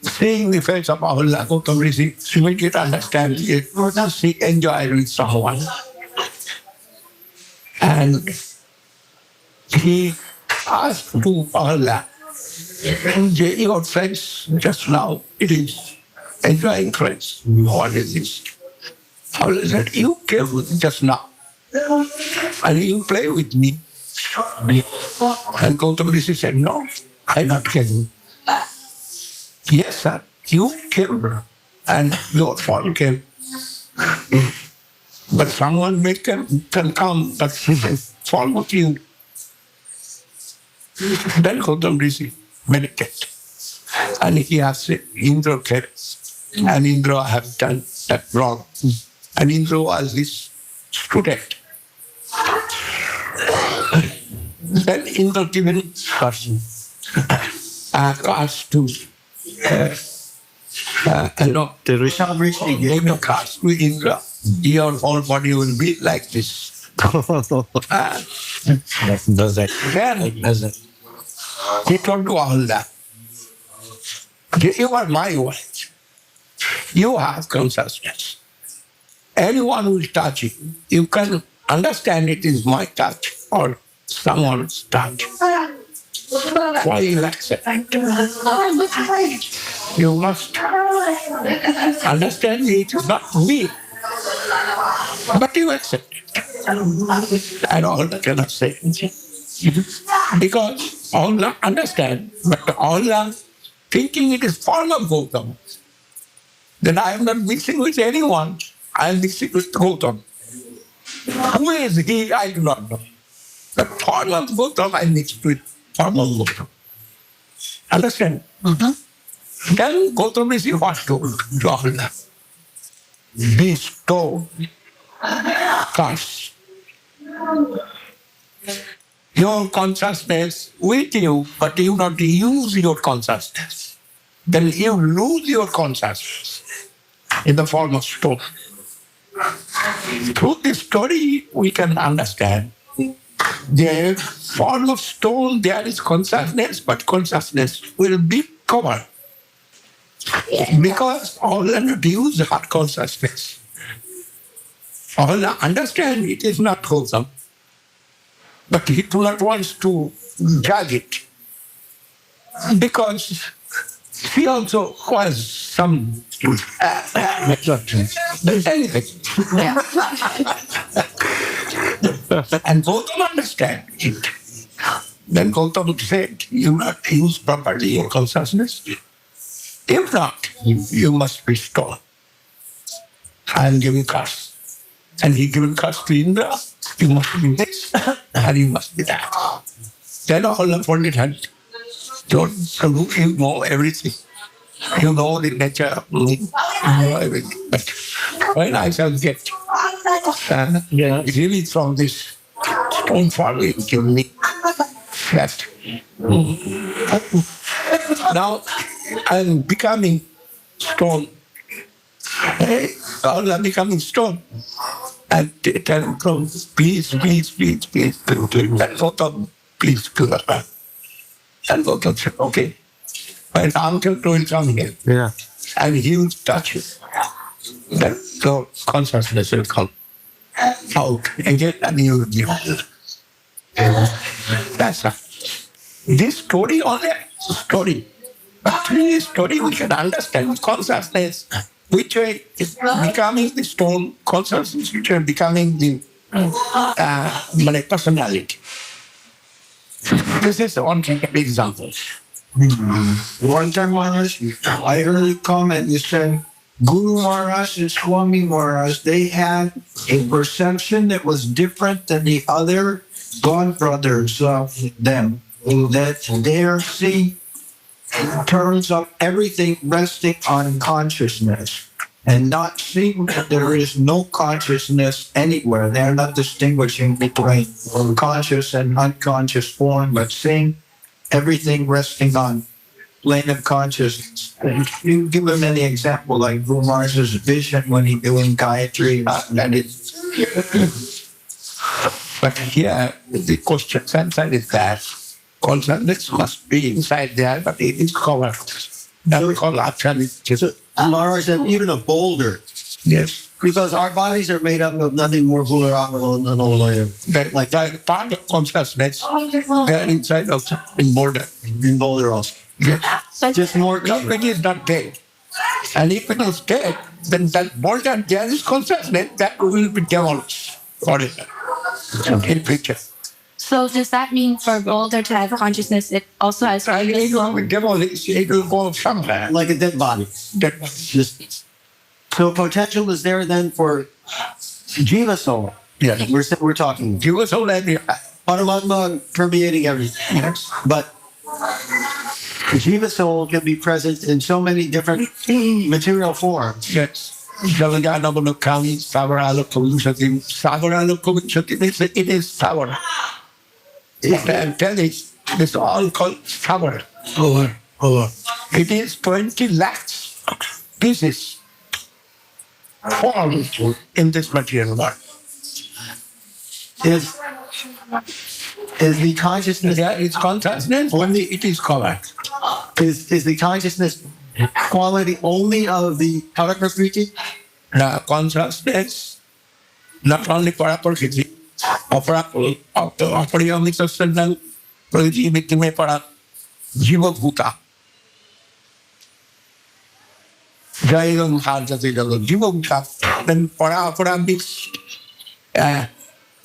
seeing the face of Allah, Gautam Rishi, she make it understand it. She enjoyed with someone. And he asked to Allah, your face just now, it is enjoying friends. What is this? Allah said, you came just now. And you play with me. And Gautam Rishi said, no, I not came. Yes, sir, you came. And your father came. But someone can come, but fall with you. Then Gautam Rishi meditate. And he has said, Indra came. And Indra have done that wrong. And Indra was his student. Then Indra given person cast to The Rishab Rishi gave a cast to Indra. Your whole body will be like this. Does that? Then Does it? he told to Allah, you are my wife. You have consciousness. Anyone who is touching, you can understand it is my touch or someone's touch. Why you accept it? You must understand it is not me, but you accept it. And all I cannot say. Because all I understand, but all I'm thinking it is form of Gautam. Then I am not mixing with anyone. I am mixing with Gautam. Who is he? I do not know. The form of Gautam I mixed with form of Gautam. Understand? Then Gautam is what to Allah. Bestow curse. Your consciousness with you, but you not use your consciousness. Then you lose your consciousness in the form of stone. Through this story, we can understand the form of stone, there is consciousness, but consciousness will be covered. Because all use our consciousness. All understand it is not wholesome. But he do not want to judge it. Because he also was some anything. And Gautam understand it. Then Gautam said, you must use properly your consciousness. If not, you must restore. I am giving curse. And he given curse to Indra. You must be this, and you must be that. Then all unfolded hand. Don't you know everything. You know the nature of me. You know everything. But when I shall get really from this stone fall, you give me that. Now I'm becoming stone. All are becoming stone. And tell him, please. And Gautam, please do that. And Gautam said, okay. And uncle will come here. Yeah. And he will touch you. Then the consciousness will come out again and you will be whole. That's right. This story only is a story. But through this story we can understand consciousness, which way is becoming the stone, consciousness, which way becoming the personality. This is one example. One time, Maharaj, I heard a comment. You said Guru Maharaj and Swami Maharaj, they had a perception that was different than the other god brothers of them. That their seeing turns up everything resting on consciousness and not seeing that there is no consciousness anywhere. They're not distinguishing between conscious and unconscious form, but seeing everything resting on plane of consciousness. You give them any example, like Guru Maharaj's vision when he doing Gayatri, and it's. But here, the question inside is that consciousness must be inside there, but it is covered. That we call actually. So, Maharaj said even a boulder. Yes. Because our bodies are made up of nothing more vulnerable than all of Like that part of consciousness, they are inside of in boulder. in boulder also. Yes. Just more If covered. it is not dead, and if it is dead, then that boulder there is consciousness that will be demolished forever. In future. So does that mean for Boulder to have consciousness, it also has And it will be demolished, it will go somewhere. Like a dead body. That Just so potential is there then for Jiva soul. yes. We're talking He was already Paramatma permeating everything. yes. But Jiva soul can be present in so many different material forms. Yes. Jalagana Kali, Savaralo Kolushatim, Savaralo Kolushatim, it is Savara. I'm telling you, it's all called Savara. It is 20 lakhs pieces formed in this material world. Is the consciousness There is consciousness, only it is covered. is the consciousness quality only of the paraprakriti? The consciousness, not only Paraprakriti, Apariyamik Sasanal, Pradimikime Para, Jiva Bhuta. Jayam Hajati Jiva Bhuta, then Paraparamik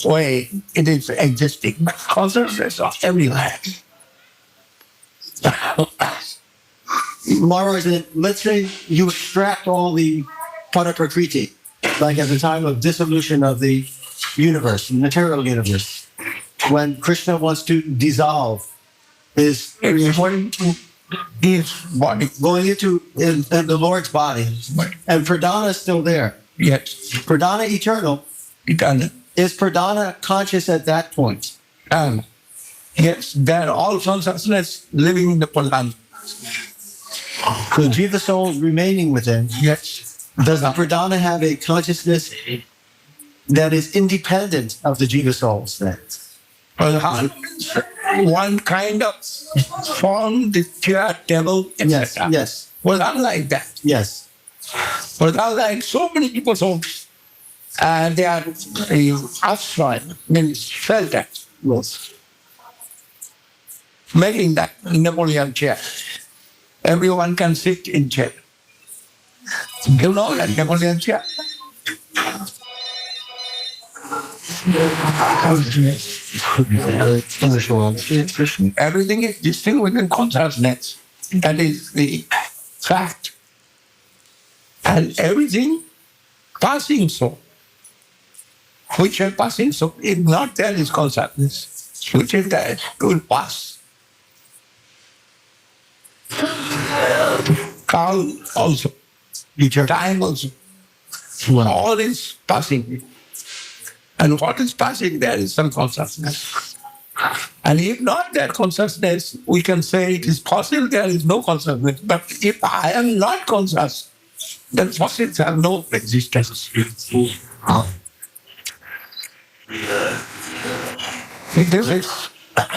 way it is existing, but consciousness of everywhere. Maharaj, let's say you extract all the paraprakriti, like at the time of dissolution of the universe, material universe, when Krishna wants to dissolve his Going to his body. going into in the Lord's body, and Pradana is still there. Yes, Pradana eternal. eternal. Is Pradana conscious at that point? And yes, there are all consciousness living in the Pradana. So Jiva soul remaining within. Yes. Does the Pradana have a consciousness that is independent of the Jiva souls then? One kind of form, the pure devil, Yes, etc. yes, Well, unlike that. yes. But unlike so many people souls, and they are upstream, means felt that. Yes. Making that Napoleon chair. Everyone can sit in chair. You know that Napoleon chair? Everything is distinct within consciousness. That is the fact. And everything passing so. Which is passing so. If not there is consciousness. Which is there, it will pass. Calm also. Time also. All is passing. And what is passing there is some consciousness. And if not that consciousness, we can say it is possible there is no consciousness. But if I am not conscious, then fossils have no existence. This is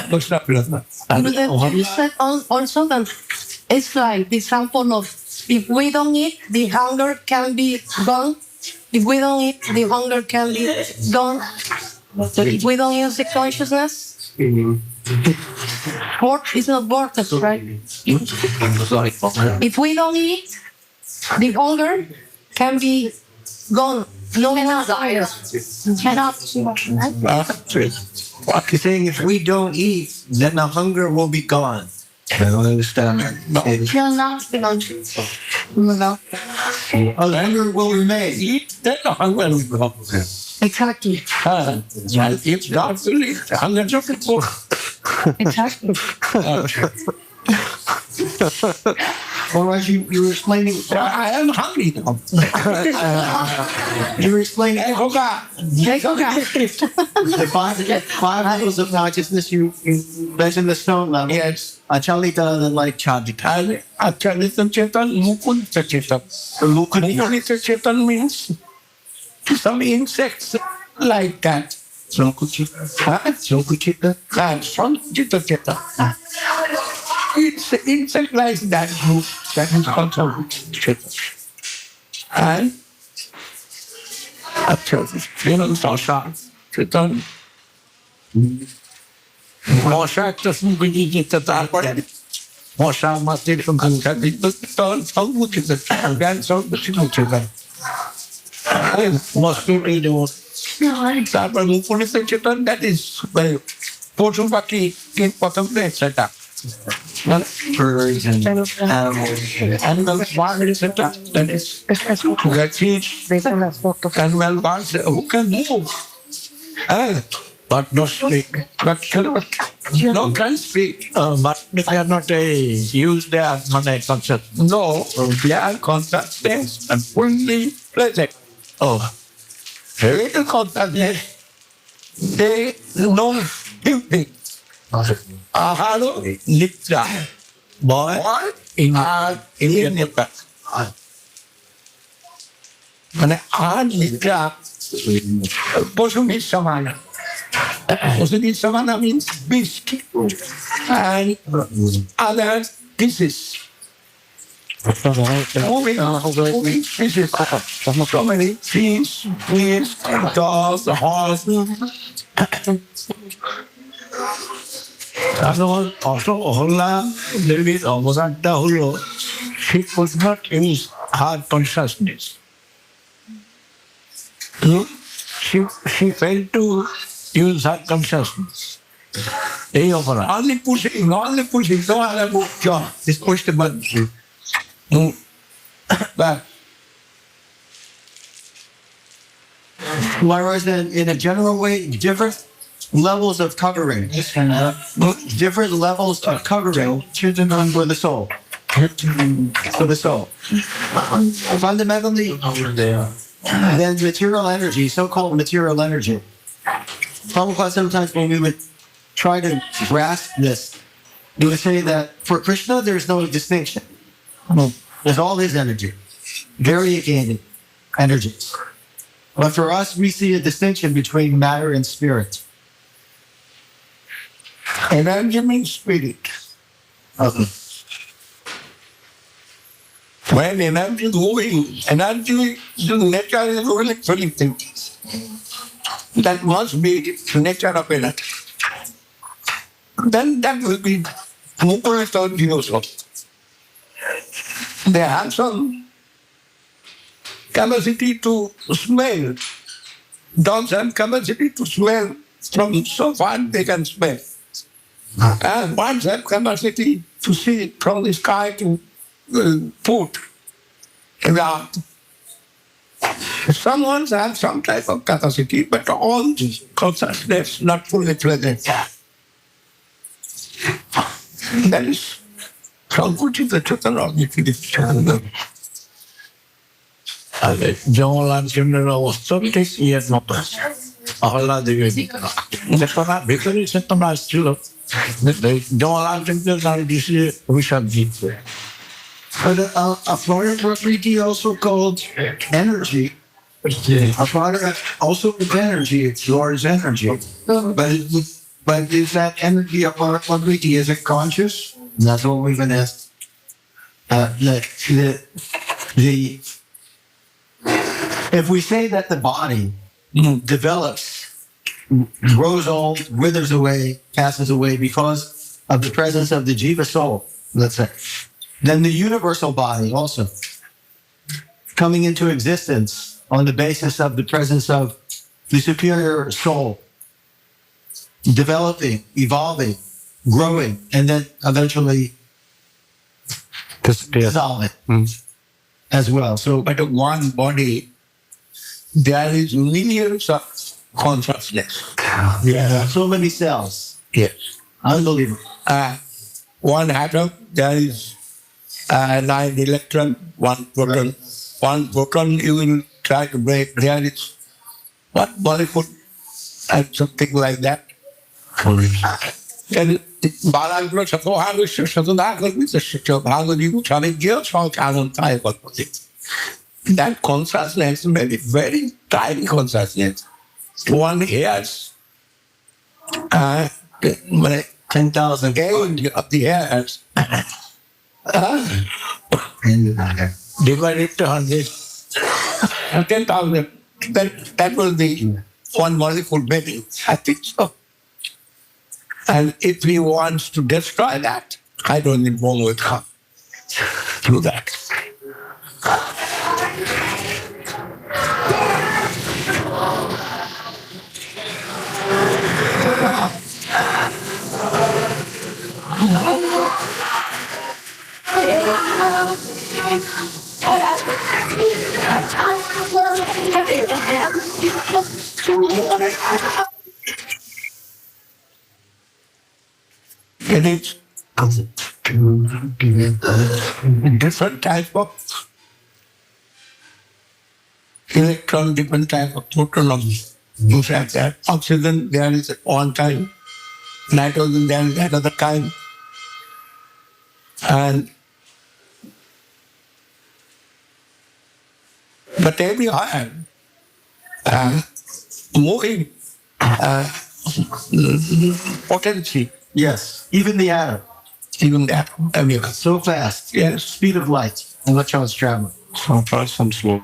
Krishna Prasna. But then you said also that it's like the example of if we don't eat, the hunger can be gone. If we don't eat, the hunger can be gone. So if we don't use the consciousness, work is not vortex, right? If we don't eat, the hunger can be gone. No desire. What you're saying, if we don't eat, then the hunger will be gone. I don't understand that. No. The hunger will remain. Eat, then the hunger will go. Exactly. If not to eat, the hunger will go. Exactly. Otherwise, you were explaining. I am hungry now. You were explaining Okay. the five levels of consciousness. You mentioned the stone level. Yes. Achalita, then like Chandika. And Achalita Chetan, Mukunta Chetan. Mukunta Chetan means some insects like that. Sankuchita. And Sankuchita Chetan. It's an insect like that group that is called Sankuchita. And Achalita Chetan. Mosha doesn't believe it at that point. Mosha must take some contact with the tongue, which is a grandson of the children. Must be read or that is well, Portubaki in bottom place set up. Birds and animals, birds, etc. That is that's it. Animal birds who can move. But not speak. But no can speak. But they are not used their money concept. No, they are consciousness and fully present. Oh, Little consciousness. They know everything. Ahalo Nitra. boy, What? In Nitra. Mane Nitra. Posumi Samana. Posumi Samana means beast. And other pieces. moving pieces, so many trees, dogs, the horse. Also, Holla, there is Omaganta Holo. She could not use her consciousness. She failed to use her consciousness. Only pushing, no other job. Just push the button. But Whereas in a general way, different levels of covering, different levels of covering for the soul. For the soul. Fundamentally, then material energy, so-called material energy. Prabhupada sometimes when we would try to grasp this, we would say that for Krishna, there's no distinction. There's all his energy, variegated energies. But for us, we see a distinction between matter and spirit. energy means spirit. When energy is moving, energy is the nature is really things. That must be the nature of energy. Then that will be movement also. They have some capacity to smell. Dogs have capacity to smell from so far they can smell. And birds have capacity to see from the sky to food. Some ones have some type of capacity, but all consciousness not fully present. That is Sankuchi the Chatan of the Jangan general something yet not. Allah the the para because it's not still. Jangan general this we shall be. But a Florida property also called energy. A Florida also with energy, it's Lord's energy. But is that energy of our property, is it conscious? That's what we've been asked. If we say that the body develops, grows old, withers away, passes away because of the presence of the Jiva soul, let's say, then the universal body also coming into existence on the basis of the presence of the superior soul, developing, evolving, growing, and then eventually dissolving as well. So, but one body, there is millions of consciousness. so many cells. Yes. Unbelievable. One atom, there is 9 electrons, 1 proton. 1 proton you will try to break. There is what molecule and something like that. Then Balagro Sakohavish Sadanaga with the Shikabhagadi Charlie Gills on Canon Type of it. That consciousness may be very tiny consciousness. One hears 10,000 gain of the hairs. Divide it to 100. 10,000. That will be one molecule maybe. I think so. And if he wants to destroy that, I don't think one will come through that. It is different type of electron, different type of proton. In fact, that oxygen there is one kind, nitrogen there is another kind, and but every ion moving potency. Yes, even the atom. Even that, I mean, So fast. yes, Speed of light. electrons traveling. So try some slow.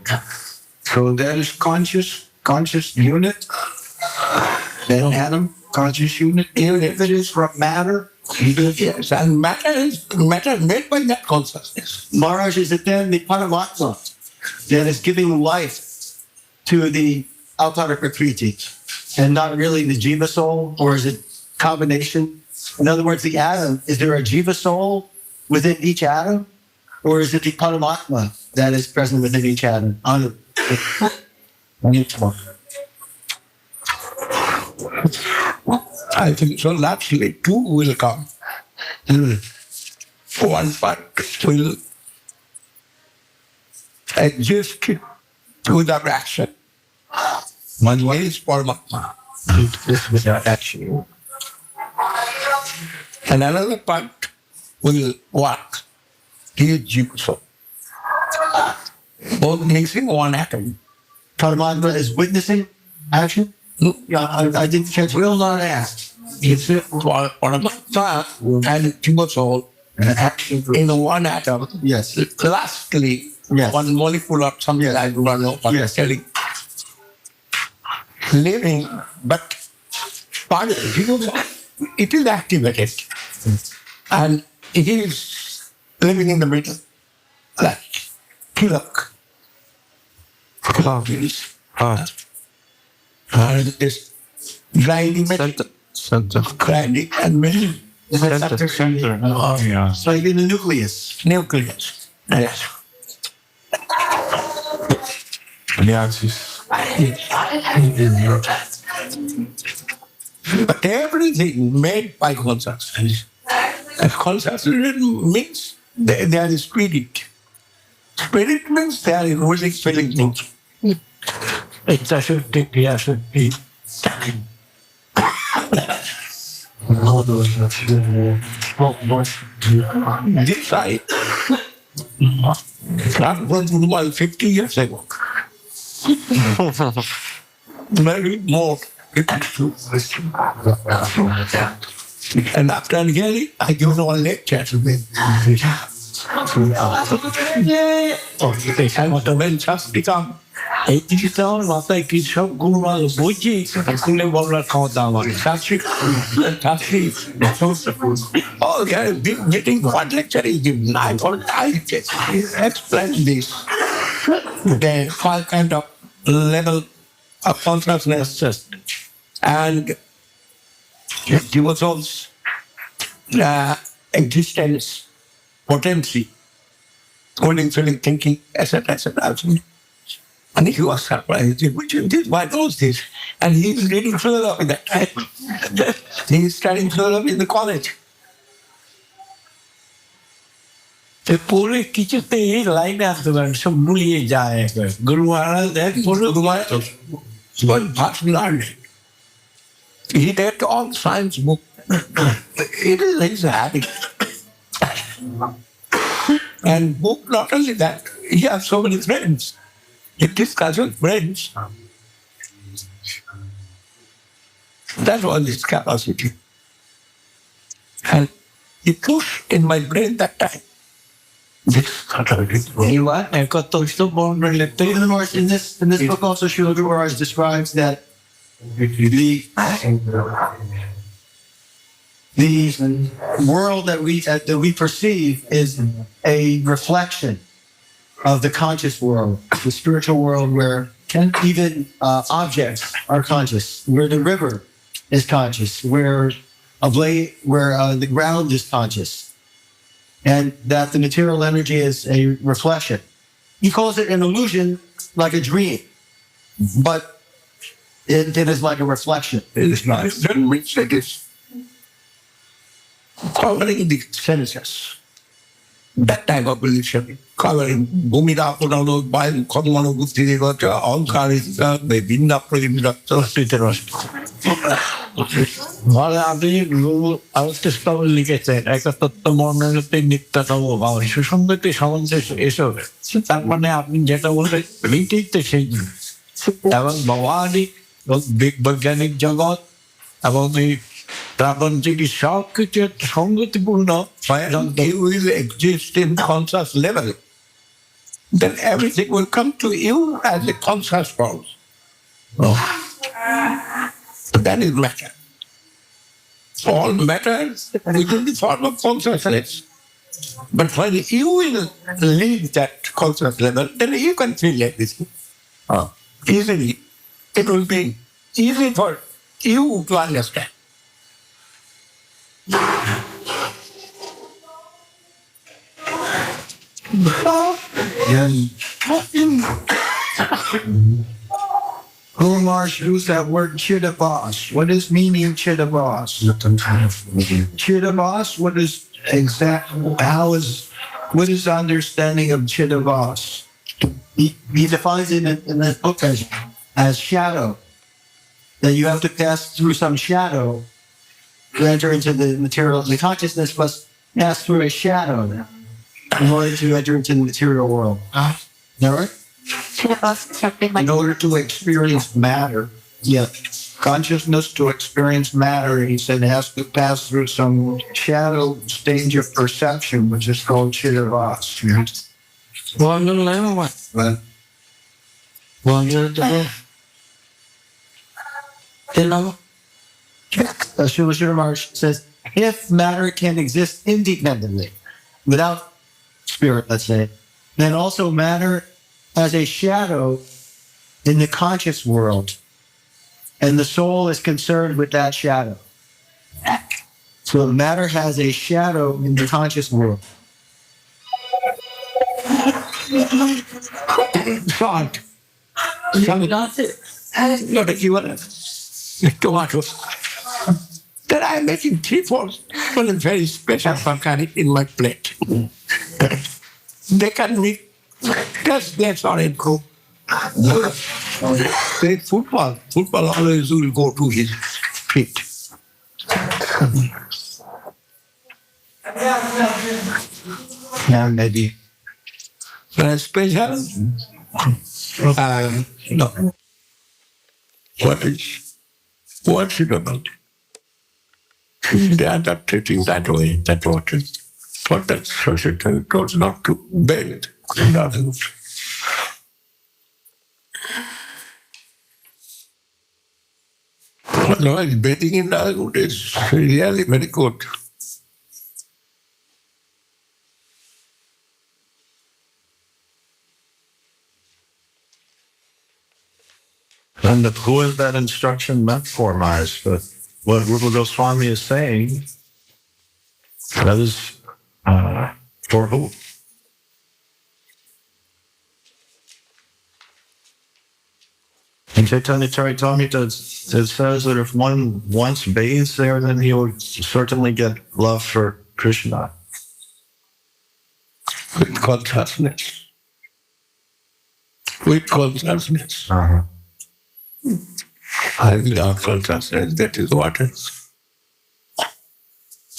So that is conscious unit, an atom, conscious unit, even if it is from matter. Yes, and matter made by that consciousness. Maharaj, is it then the Paramatma that is giving life to the Avatara Prakriti and not really the Jiva soul, or is it combination? In other words, the atom, is there a Jiva soul within each atom, or is it the Paramatma that is present within each atom? I think so. Naturally, two will come. One part will exist to the action. One way is Paramatma. Without action. And another part will work. He is Jiva soul. Both mixing one atom. Paramatma is witnessing action? Yeah, I didn't catch. Will not act. It's Paramatma and Jiva soul in one atom. Yes. Lastly, Yes. one molecule of something I do not know what Yes. telling. Living, but part of it is activated. And it is living in the middle. Like Kilak. And this grinding Center. grinding and melting Center. Oh, yeah. It's like in the nucleus. nucleus. Yes. Reacties. But everything made by consciousness. And consciousness means they are spirit. Spirit means they are ruling feeling. It doesn't take the be. This side, that was 50 years ago. Maybe more. And after hearing, I give one lecture to them. And when just become 80,000 মাথায় কি সব গুরুমাল বুঝি স্কুলে বলরা খাওয়া দাওয়া oh they are getting what lecture he gives. I thought I just explain this. The five kind of level of consciousness and devotion's existence, potency, holding, feeling, thinking, etc., etc. And he was surprised. Which this, why knows this? And he's reading philosophy that time. He's studying philosophy in the college. The पूरे किचते ही line आते हैं सब भूलिए जाएगा Guru Maharaj that Guru Maharaj was fast learned. He read all science book. It is his habit. And book not only that, he has so many friends. He discusses with friends. That was his capacity. And he pushed in my brain that time. You what? In this book also Srila B.S. Maharaj describes that the world that we perceive is a reflection of the conscious world, the spiritual world, where even objects are conscious, where the river is conscious, where the ground is conscious, and that the material energy is a reflection. He calls it an illusion, like a dream, but it is like a reflection. It is not. It doesn't mean it is covering the senses. That type of illusion, covering Bhumida, Punalo, Bail, Kodmano, Gupti, Ankara, Vinda, Pradimda, etc. Well, I was discovered লিখেছেন একটা তত্ত্ব মর্মতে নিত্যতা ও ভাব সুসংগতি সামঞ্জস্য এসব তার মানে আপনি যেটা বললেন এইটাই তো সেই জিনিস এবং ভগবানই বৈজ্ঞানিক জগৎ এবং এই প্রাপঞ্চিক সব কিছু একটা সঙ্গতিপূর্ণ He will exist in conscious level. then everything will come to you as a conscious form. So that is matter. All matter within the form of consciousness. But when you will leave that conscious level, then you can feel everything easily. It will be easy for you to understand. Guru Maharaj used that word chidabhas. What is meaning chidabhas? Chidabhas, what is what is the understanding of chidabhas? He defines it in this book as shadow. That you have to pass through some shadow to enter into the material. The consciousness must pass through a shadow now in order to enter into the material world. Is that right? In order to experience matter, Yeah. consciousness to experience matter, he said, has to pass through some shadow stage of perception, which is called chidabhas. But Srila Maharaj says, if matter can exist independently, without spirit, let's say, then also matter has a shadow in the conscious world, and the soul is concerned with that shadow. So matter has a shadow in the conscious world. Thought. Not that you want tomatoes. Then I'm making 3-4 very special organic in my plate. They can be that's not it cool. Say football. Football always will go to his feet. Yeah, maybe. But special, no. What is it about? They are not treating that way, that water. But that society goes not to bathe. Otherwise, bathing in the is really very good. And who is that instruction meant for, Maharaj? But what Rupa Goswami is saying, that is for who? In Chaitanya Charitamrita, it says that if one once bathes there, then he will certainly get love for Krishna. With consciousness. With consciousness. I love consciousness, that is water.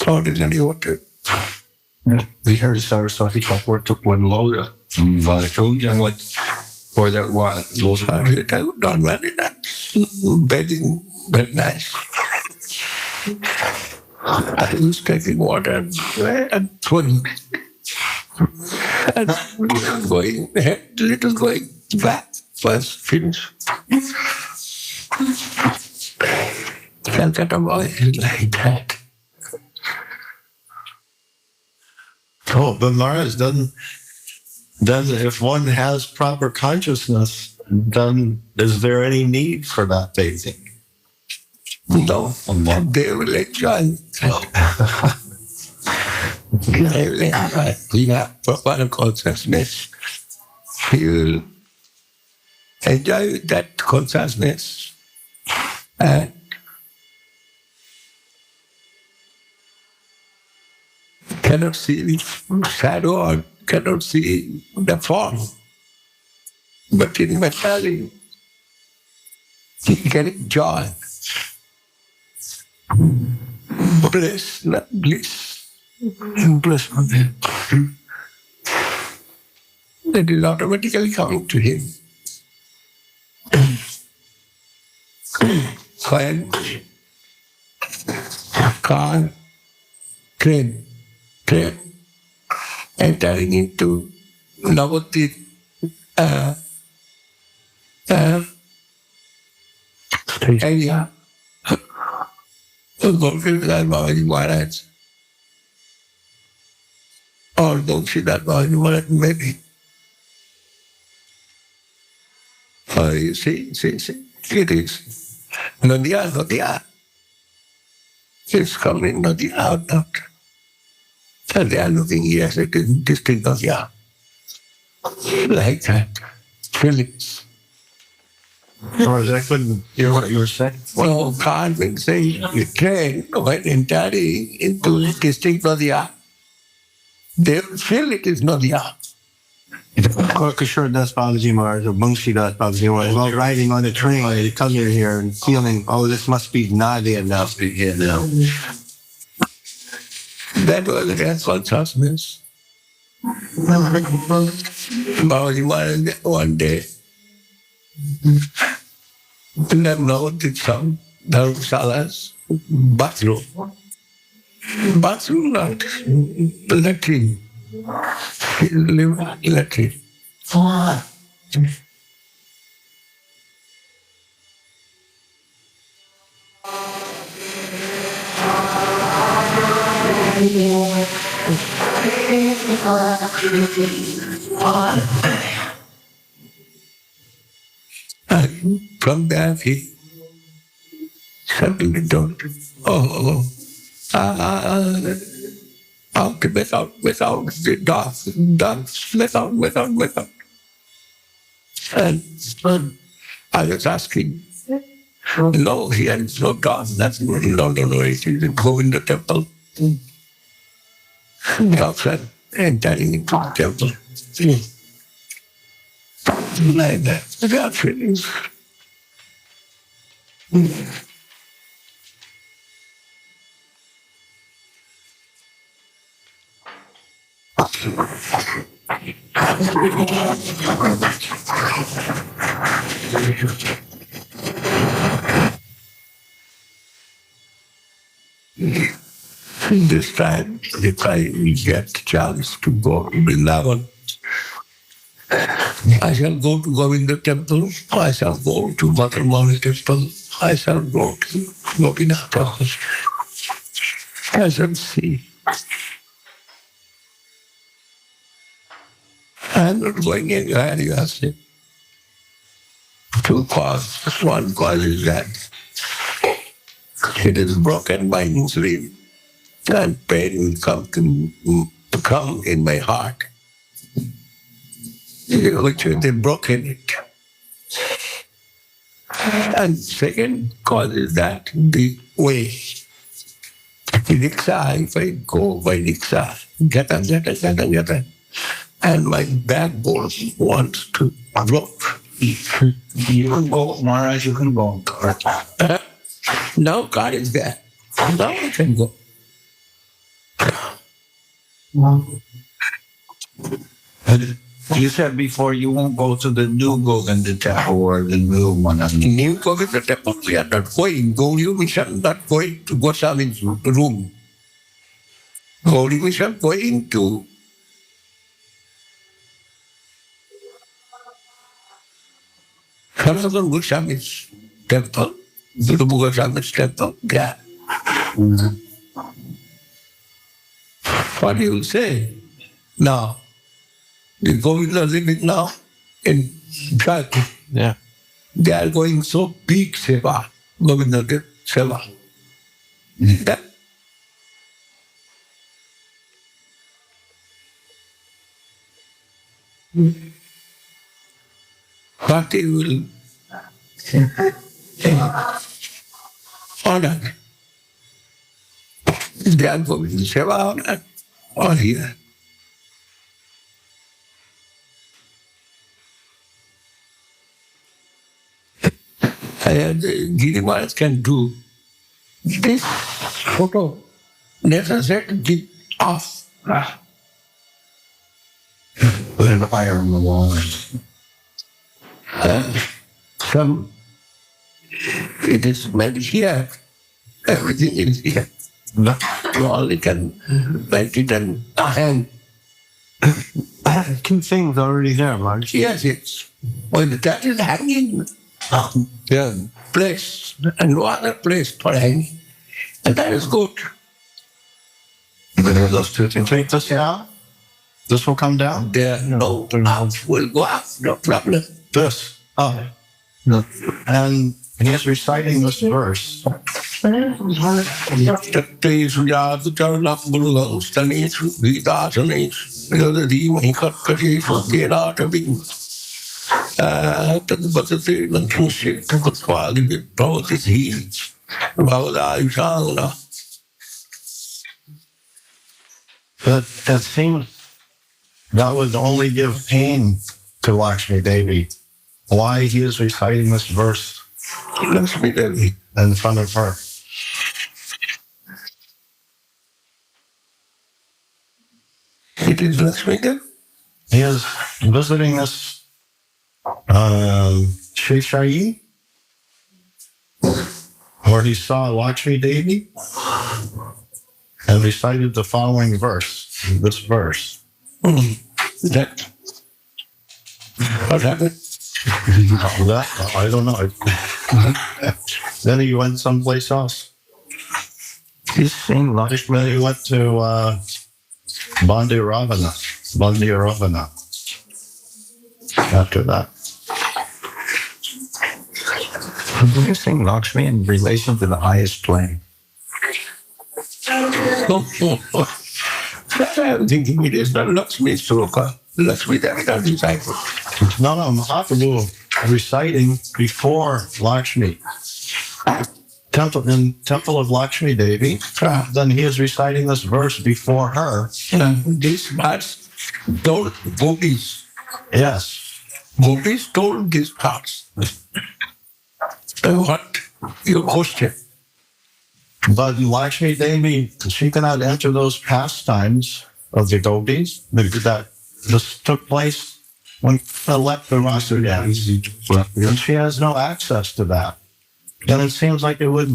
Ordinary water. We heard Saraswati Kapoor took one load from Valakund and what for that water. I would not very nice. Bathing, very nice. I was taking water and swimming. And little going back, first finish. Calcutta boy is like that. Oh, but Maharaj, then if one has proper consciousness, then is there any need for that bathing? No, they will enjoy. They will enjoy. We have proper consciousness. He will enjoy that consciousness and cannot see the shadow or cannot see the form. But in materially, he getting joy. Bliss, not bliss. Bliss. That is automatically coming to him. When car, train, entering into Nabadwip area. Govinda Maharaj, or don't see that Maharaj, maybe. You see, it is Nadia. It's coming Nadia out. And they are looking, yes, it is distinct Nadia. Like that. Feelings. Or is that couldn't hear what you were saying? Well, God will say, you train went entirely into distinct Nadia. They will feel it is Nadia. Kishore Das Babaji Maharaj or Bunshi Das Babaji Maharaj, while riding on the train, coming here and feeling, oh, this must be Nadia now. That was against consciousness. Babaji Maharaj one day, Lemno did some dharamsalas, bathroom. Bathroom, not latrine. Latrine. And from there he suddenly told, out, without the dogs, without. And I was asking, no, he has no dogs. That's no, it is in Govinda temple. Dogs are entering into the temple. Like that. They are feelings. This time, if I get the chance to go to Vrindavan, I shall go to Govinda temple, I shall go to Maharani temple, I shall go to Gopinath temple. I shall see. I'm not going anywhere, you ask me. Two causes. One cause is that it is broken by insulin, and pain will come in my heart, which they broken it. And second cause is that the way. Rickshaw, if I go by rickshaw, get on, and my backbone wants to drop. You can go, Maharaj, you can go. Now God is there. Now I can go. You said before you won't go to the new Govinda temple or the new one. New Govinda temple, we are not going. Gauri Mission not going to Goswami's room. Gauri Mission going to Sanatana Goswami's temple, Guru Goswami's temple. Yeah. What do you say? Now, the Govinda living now in Jaipur. Yeah. They are going so big seva, Govinda seva. Yeah. Bhakti will honor. They are going to seva honor all here. And Giri Maharaj can do this photo necessary to keep off. Put a fire on the wall. Some, it is maybe here. Everything is here. You only can make it and hang. two things already there, Maharaj. Yes, it's when that is hanging place and no other place for hanging. And that is good. Those two things. Take this down. This will come down. There no love will go up, no problem. This. Oh. No. And he's reciting this verse. But it seems that would only give pain to Lakshmi Devi. Why he is reciting this verse Lakshmi Devi in front of her. It is Lakshmi Devi. He is visiting this Sri Shayi, where he saw Lakshmi Devi and recited the following verse, this verse. That what happened? That, I don't know. Then he went someplace else. He's saying Lakshmi. Then he went to Bandi Ravana. After that. You're saying Lakshmi in relation to the highest plane. That's why I'm thinking it is not Lakshmi Sloka. Lakshmi Devi is disciple. No, Mahaprabhu reciting before Lakshmi. Temple of Lakshmi Devi. Then he is reciting this verse before her. These parts told gopis. Yes. Gopis told these parts. What your question? But Lakshmi Devi, she cannot enter those pastimes of the gopis. That this took place when Lepta Rasa danced. And she has no access to that. And it seems like it would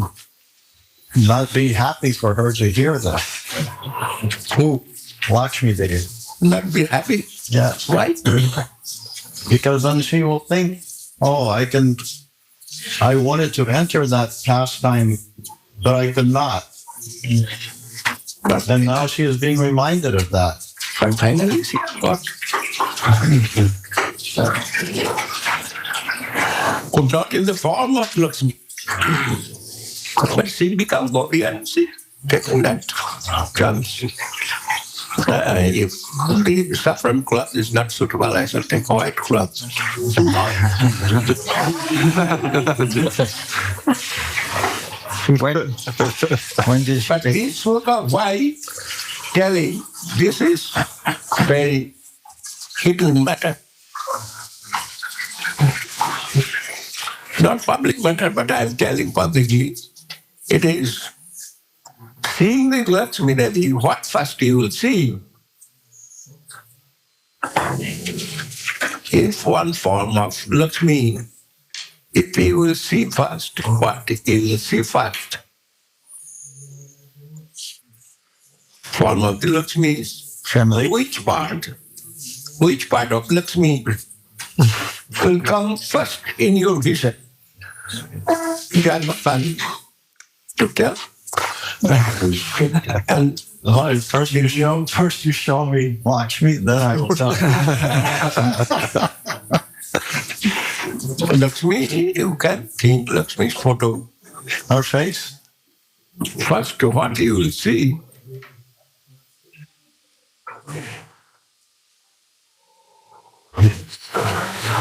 not be happy for her to hear that. Who? Lakshmi Devi. Not be happy. Yes. Right? Because then she will think, oh, I wanted to enter that pastime, but I could not. But then now she is being reminded of that. And finally she got. Could not in the form of Lakshmi. But she becomes Gopi and she taking that chance. If the saffron cloth is not suitable, I shall take white cloth. When did But this sloka, why telling this is very hidden matter. Not public matter, but I am telling publicly. It is seeing the Lakshmi Devi, what first you will see is one form of Lakshmi. If you will see first, what you will see first? Form of the Lakshmi. family? Which part of Lakshmi will come first in your vision? You are not fun to tell. And First you show me Lakshmi, then I will tell you. Lakshmi, you can think Lakshmi's photo. Her face? First, what you will see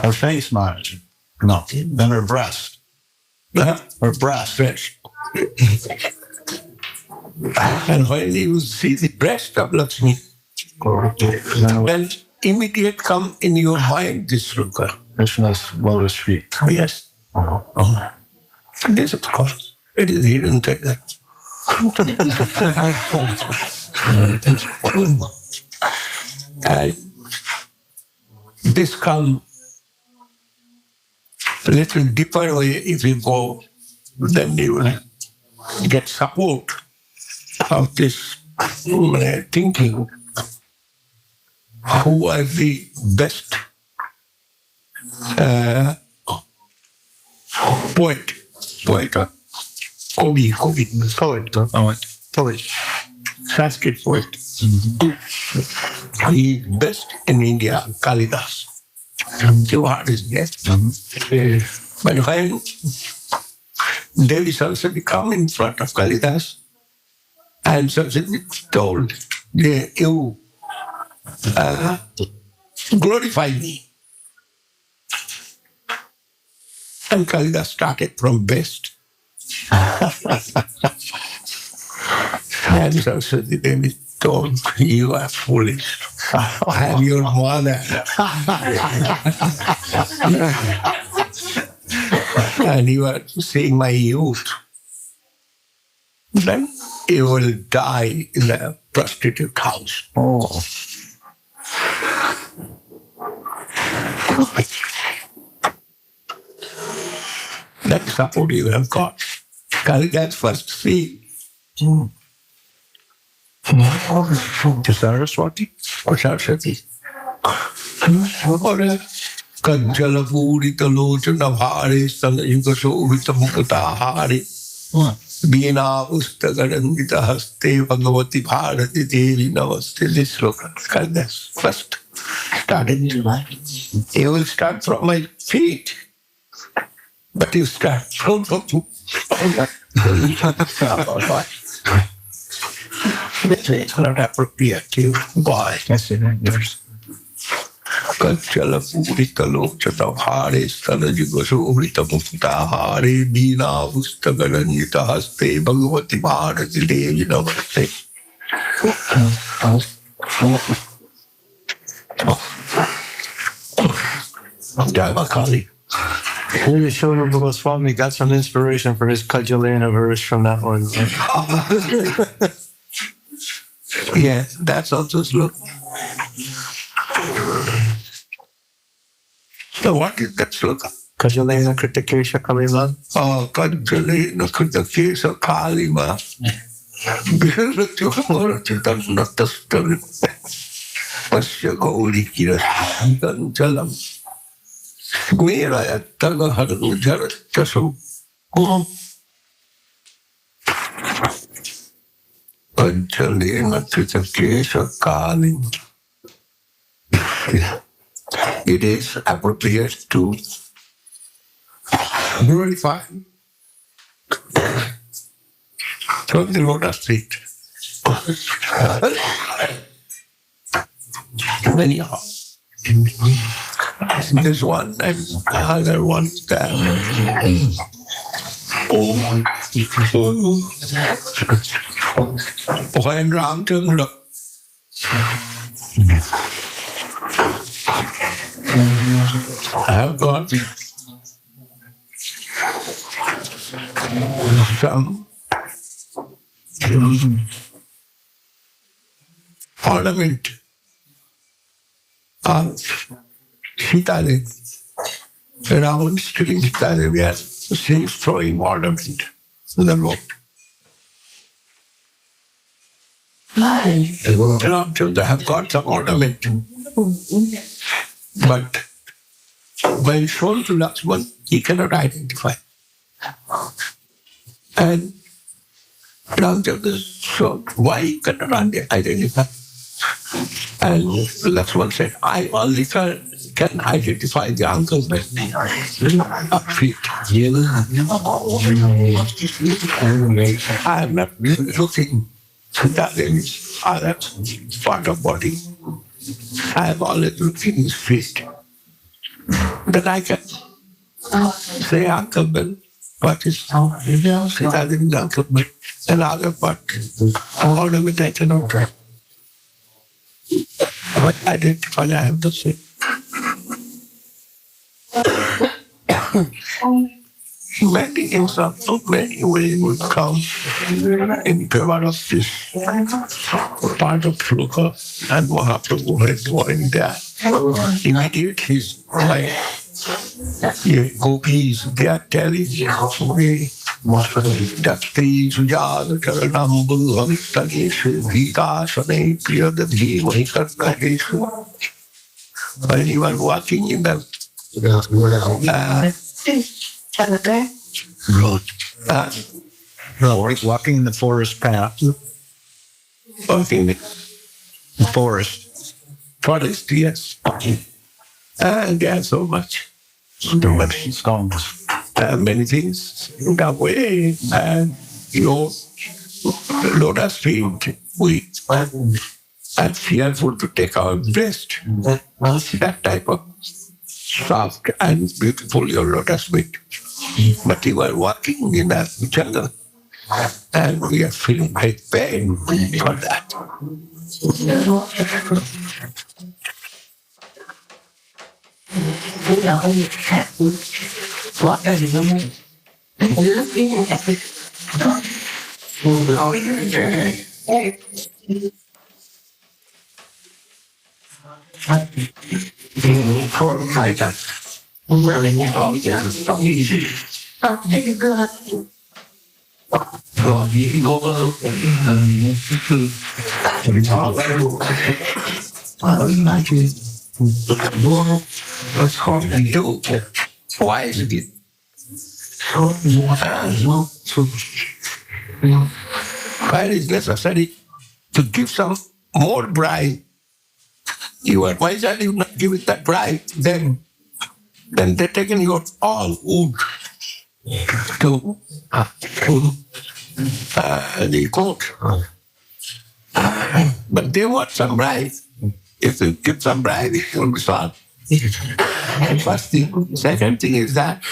Her face, Maharaj. No. Then her breast. Her breast. and when you see the breast of Lakshmi, then immediate come in your mind this sloka. Krishna's lotus feet. Yes. Yes, of course. It is hidden like that. And this come a little deeper way if you go, then you will get support of this thinking. who was the best poet, poet, Sanskrit poet. He is best in India, Kalidas. You heard his name. But when Devi Saraswati come in front of Kalidas, and Saraswati told, you glorify me. And Kalidas started from best. And Saraswati Devi told, you are foolish. I am your mother. And you are seeing my youth. Then you will die in a prostitute house. Oh. That's support you have got. Kalidas first see. To Saraswati? Or Saraswati? Kanjala Purita Lochana Bhare Sanayukasovita Mukatahari Bina Ustagarandita Haste Bhagavati Bharati Devi Namaste. This sloka. Kalidas first started. You will start from my feet. But you start from it's not appropriate to why. Yes, it is. Kanchala Purita Lochana Bhare Sanayukasovita Mukatahari Bina Ustagarandita Haste Bhagavati Bharati Devi Namaste. Jamakali. Maybe Srila Goswami got some inspiration for his Kajalena verse from that one. Yeah, that's also slow. So what is that sloka? Kajalena Kritikesha Kalima. Oh, Kajalena Kritikesha Kalima. Pasya Gauri Kiran Jalam. Mera Yattaga Haru Jarat Chasu. Kajalena Kritikesha Kalima. It is appropriate to glorify from the lotus feet. Anyhow, there's one and other one there. When Ramchandra I have got some ornament of Sita Devi. Around street Sita Devi has she's throwing ornament in the road. Ramchandra have got some ornament. But when shown to Lakshman, he cannot identify. And Ramchandra said, why he cannot identify? And Lakshman said, I only can identify the uncle's feet. I am not looking that is other part of body. I have only looking his feet. Then I can say Uncle Bill, what is Sita Devi's Uncle Bill? Another part, ornament I cannot try. But identify, I have to say. Many examples, many ways would come in favor of this part of Sloka, and Mahaprabhu is going there. Immediate his life. Gopis, they are telling me Dakti Sujada Charanam Bhagavan Tageshu Vita Sane Priyadadhi Vaikarnageshu When he was walking in the road, Walking in the forest path. walking in the Forest. forest, yes. And there's so many Stones. many things in that way. And your lotus feet, we are fearful to take our rest. That type of soft and beautiful your lotus feet. But you are walking in that jungle, and we are feeling great pain for that. What's hard to do? Why is it? Why is it necessary to give some more bribe? Why are you not giving that bribe? Then they're taking your all wood to the court. But they want some bribe. If you give some bribe, it will be solved. First thing. Second thing is that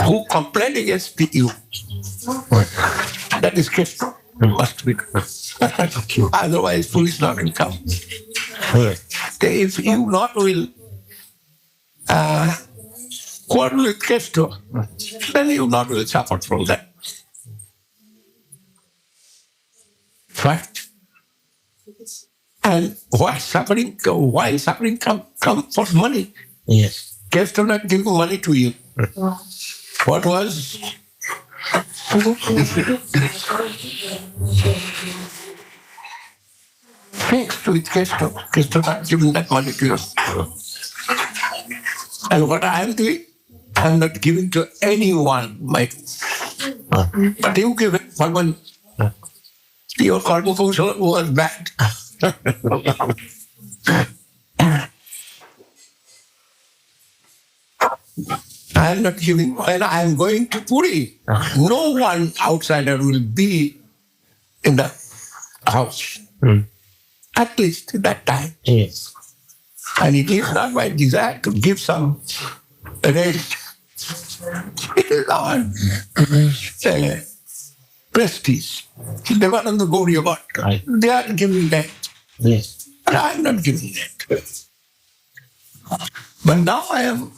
who complained against you? That is case must be. Otherwise, police not will come. If you not will quarrel with Kesto, then you not will suffer from that. Fact. And why suffering come for money? Yes. Kesto not giving money to you. What was fixed with Kesto? Kesto not giving that money to you. And what I am doing, I am not giving to anyone. But you give it for one. Your conversation was bad. I am not giving. When I am going to Puri, no one outsider will be in the house. At least at that time. Yes. And it is not my desire to give some rest. It is our prestige. They were on the body of what? Right. They are giving that. Yes. But I am not giving that. But now I am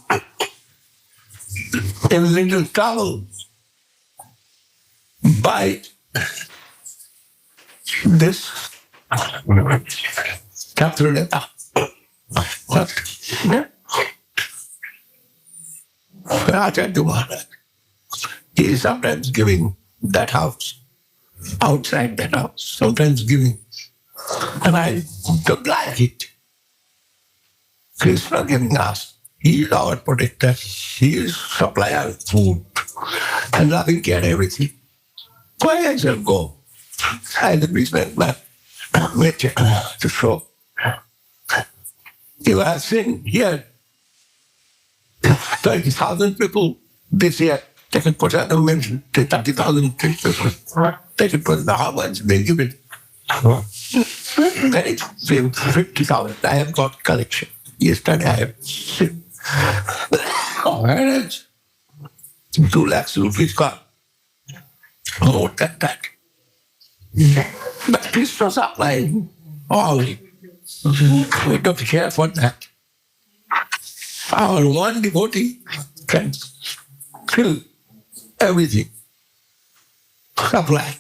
in a little trouble by this chapter. Acharya Maharaj, he is sometimes giving that house, outside that house, sometimes giving. And I don't like it. Krishna giving us. He is our protector. He is supplier of food and loving care everything. Why I shall go? I the businessman wait to show. You have seen here 30,000 people this year taken possession of mention 30,000 people. Taken possession of how much they give it. Then it's 50,000. I have got collection. Yesterday I have seen. Where is 2 lakhs rupees got? More than that. But Krishna supplying all. We don't care for that. Our one devotee can fill everything. Supply.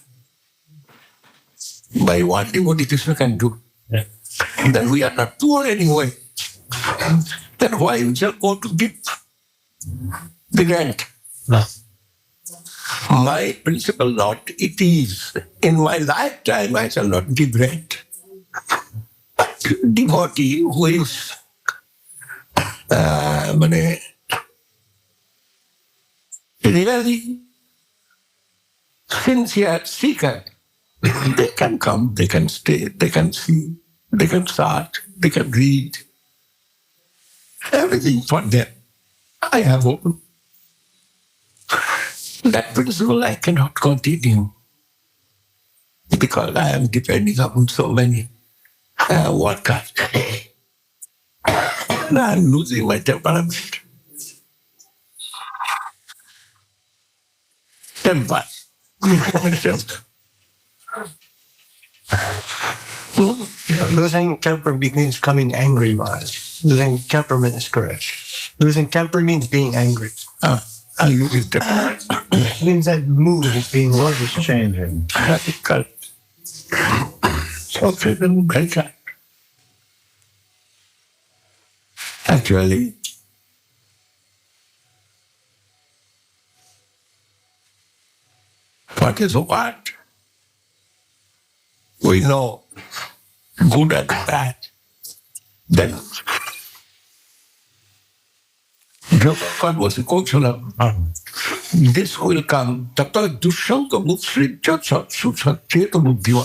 By one devotee Krishna can do. Yeah. Then we are not poor anyway. Then why we shall go to give the grant? No. My principle not, it is. In my lifetime I shall not give rent. devotee who is really sincere seeker, they can come, they can stay, they can see, they can start, they can read. Everything for them. I have opened. That principle I cannot continue because I am depending upon so many workers. And I'm losing my temperament. Temper. Losing temper means becoming angry, Maharaj. Losing temperament is correct. Losing temper means being angry. I lose temper. It means that mood is being lost, is changing. Radical. So very kind. Actually, what is what? We know good and bad. Then God was a cultural. This will come. Tata Dushanga Musri Chacha Sucha Cheta Buddhiva.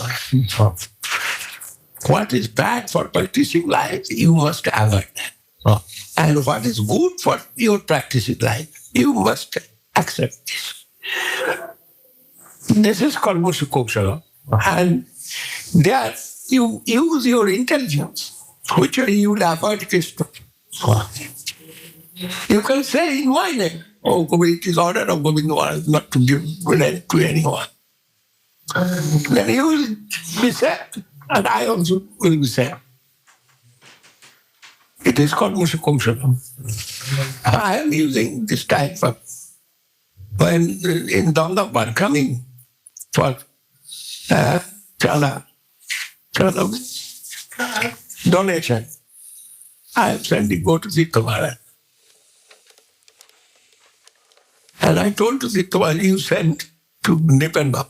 What is bad for practicing life, you must avoid. And what is good for your practicing life, you must accept this. This is called Musukokshala. And there you use your intelligence, which you will avoid Krishna. You can say in my name, oh, it is order of Govinda Maharaj not to give credit to anyone. Then you will be sad, and I also will be sad. It is called Mushukumshala. I am using this type of, when in Dham coming for Chala donation, I am sending go to Sita Maharaj. And I told to Sita Maharaj, you send to Nippenbap.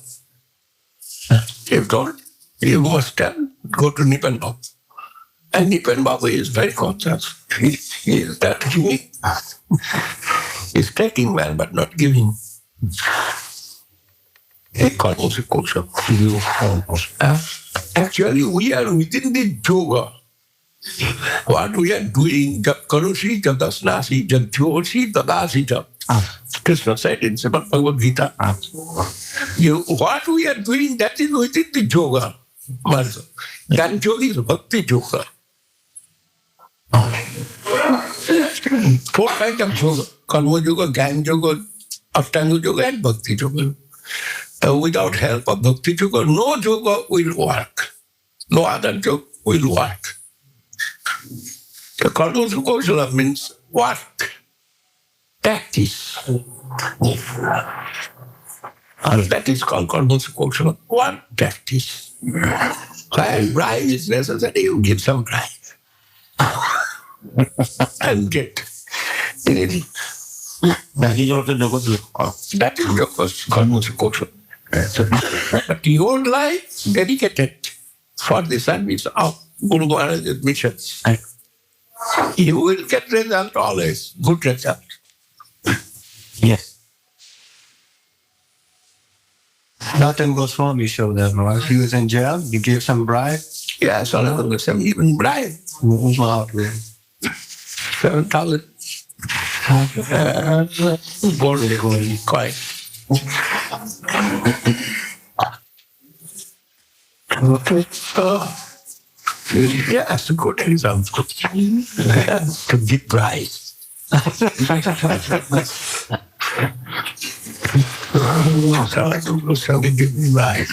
He told, you must go to Nippenbap. And Nippenbap is very conscious. He is that he is taking well, but not giving. Actually, we are within the yoga. What we are doing, Jab Karoshi, Jab Dasnasi, Jab Thyoshi, Dadasi, Jab. Krishna said in Srimad Bhagavad Gita. What we are doing, that is within the yoga. That yoga is bhakti yoga. 4 kinds of yoga. Karma yoga, Jnana yoga, Ashtanga yoga, and bhakti yoga. Without help of bhakti yoga, no yoga will work. No other yoga will work. The Karma Sukosala means work, practice. And that is called Karma Sukosala, work, practice. While bribe is necessary, you give some bribe. And get anything. That is your first Karma Sukosala. But your life dedicated for the service of Guru Maharaj's mission. You will get result always, good result. Yes. Nathan Goswami showed that, Maharaj. He was in jail, you gave some bribe. Yes, some even bribe. 7,000 gold coin. Yes, good example. To give prize. So we give me prize.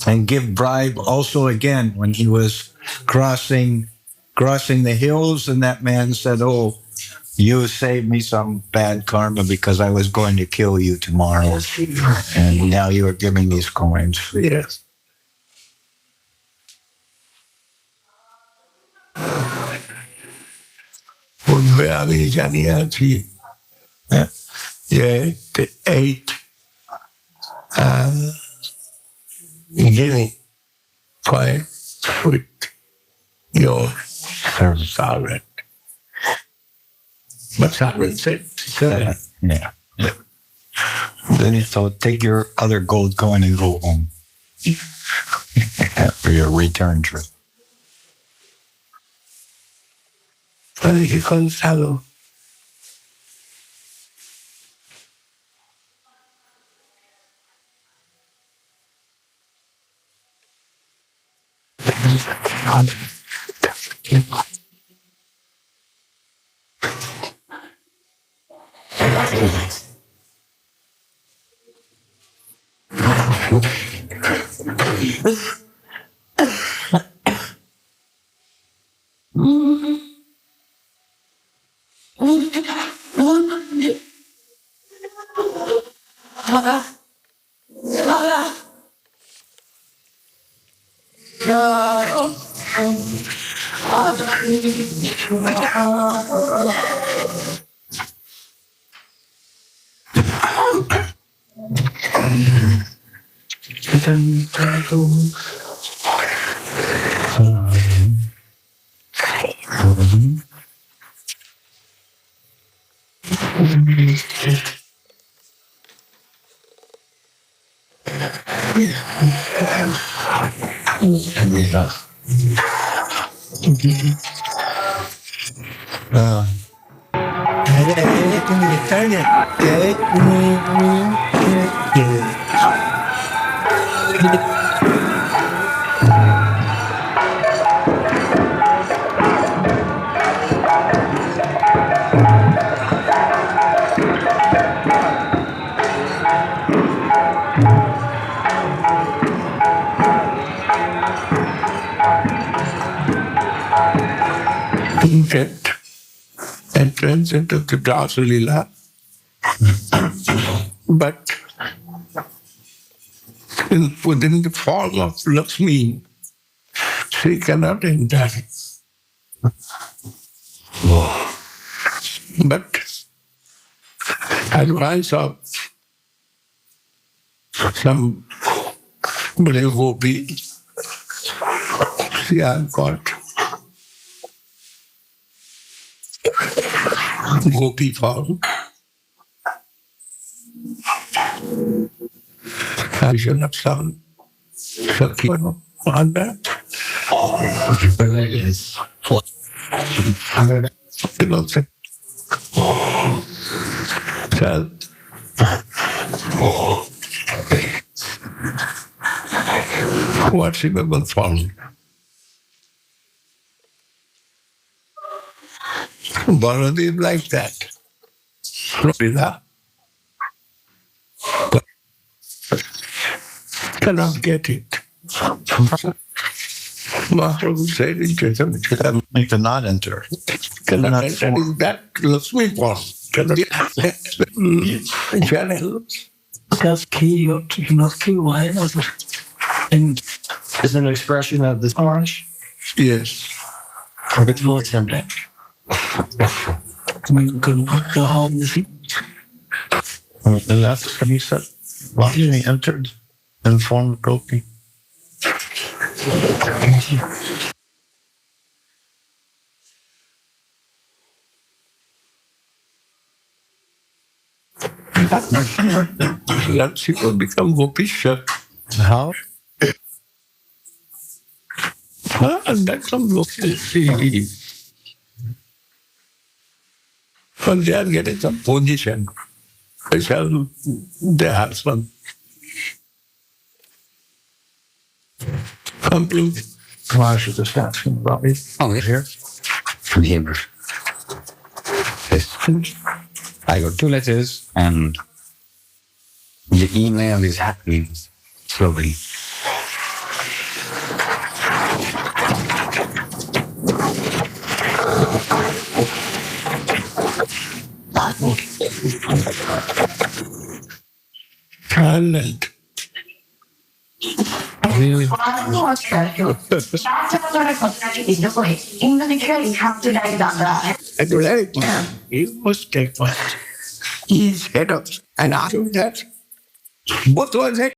And give bribe also again when he was crossing the hills, and that man said, "Oh, you saved me some bad karma because I was going to kill you tomorrow, and now you are giving these coins." Yes. Where we can see, the 8 really quite sweet. Your silent. But silent said, Yeah. Then you thought, take your other gold coin and go home for your return trip. he calls hello. Get entrance into the Rasa Leela. But within the form of Lakshmi, she cannot enter. But advice of some brave gopi, she has got gopi form. Vision of sound. Sakhi on that. Worshipable form. Baladev like that. But cannot get it. Maharaj said in Chaitanya, You cannot enter. cannot enter that Lakshmi form. Cannot get channels. Is an expression of this orange. Yes. And that's what he said. He entered and formed gopi. That she will become Gopisha. How? And that's some Gopi. But they are getting some position. They shall, they have some complete. Why should the stats from Bobby? Oh, here. From him. I got 2 letters and the email is happening slowly. Talent. Really? And like, he must take one. He's head of, and after that, both was it.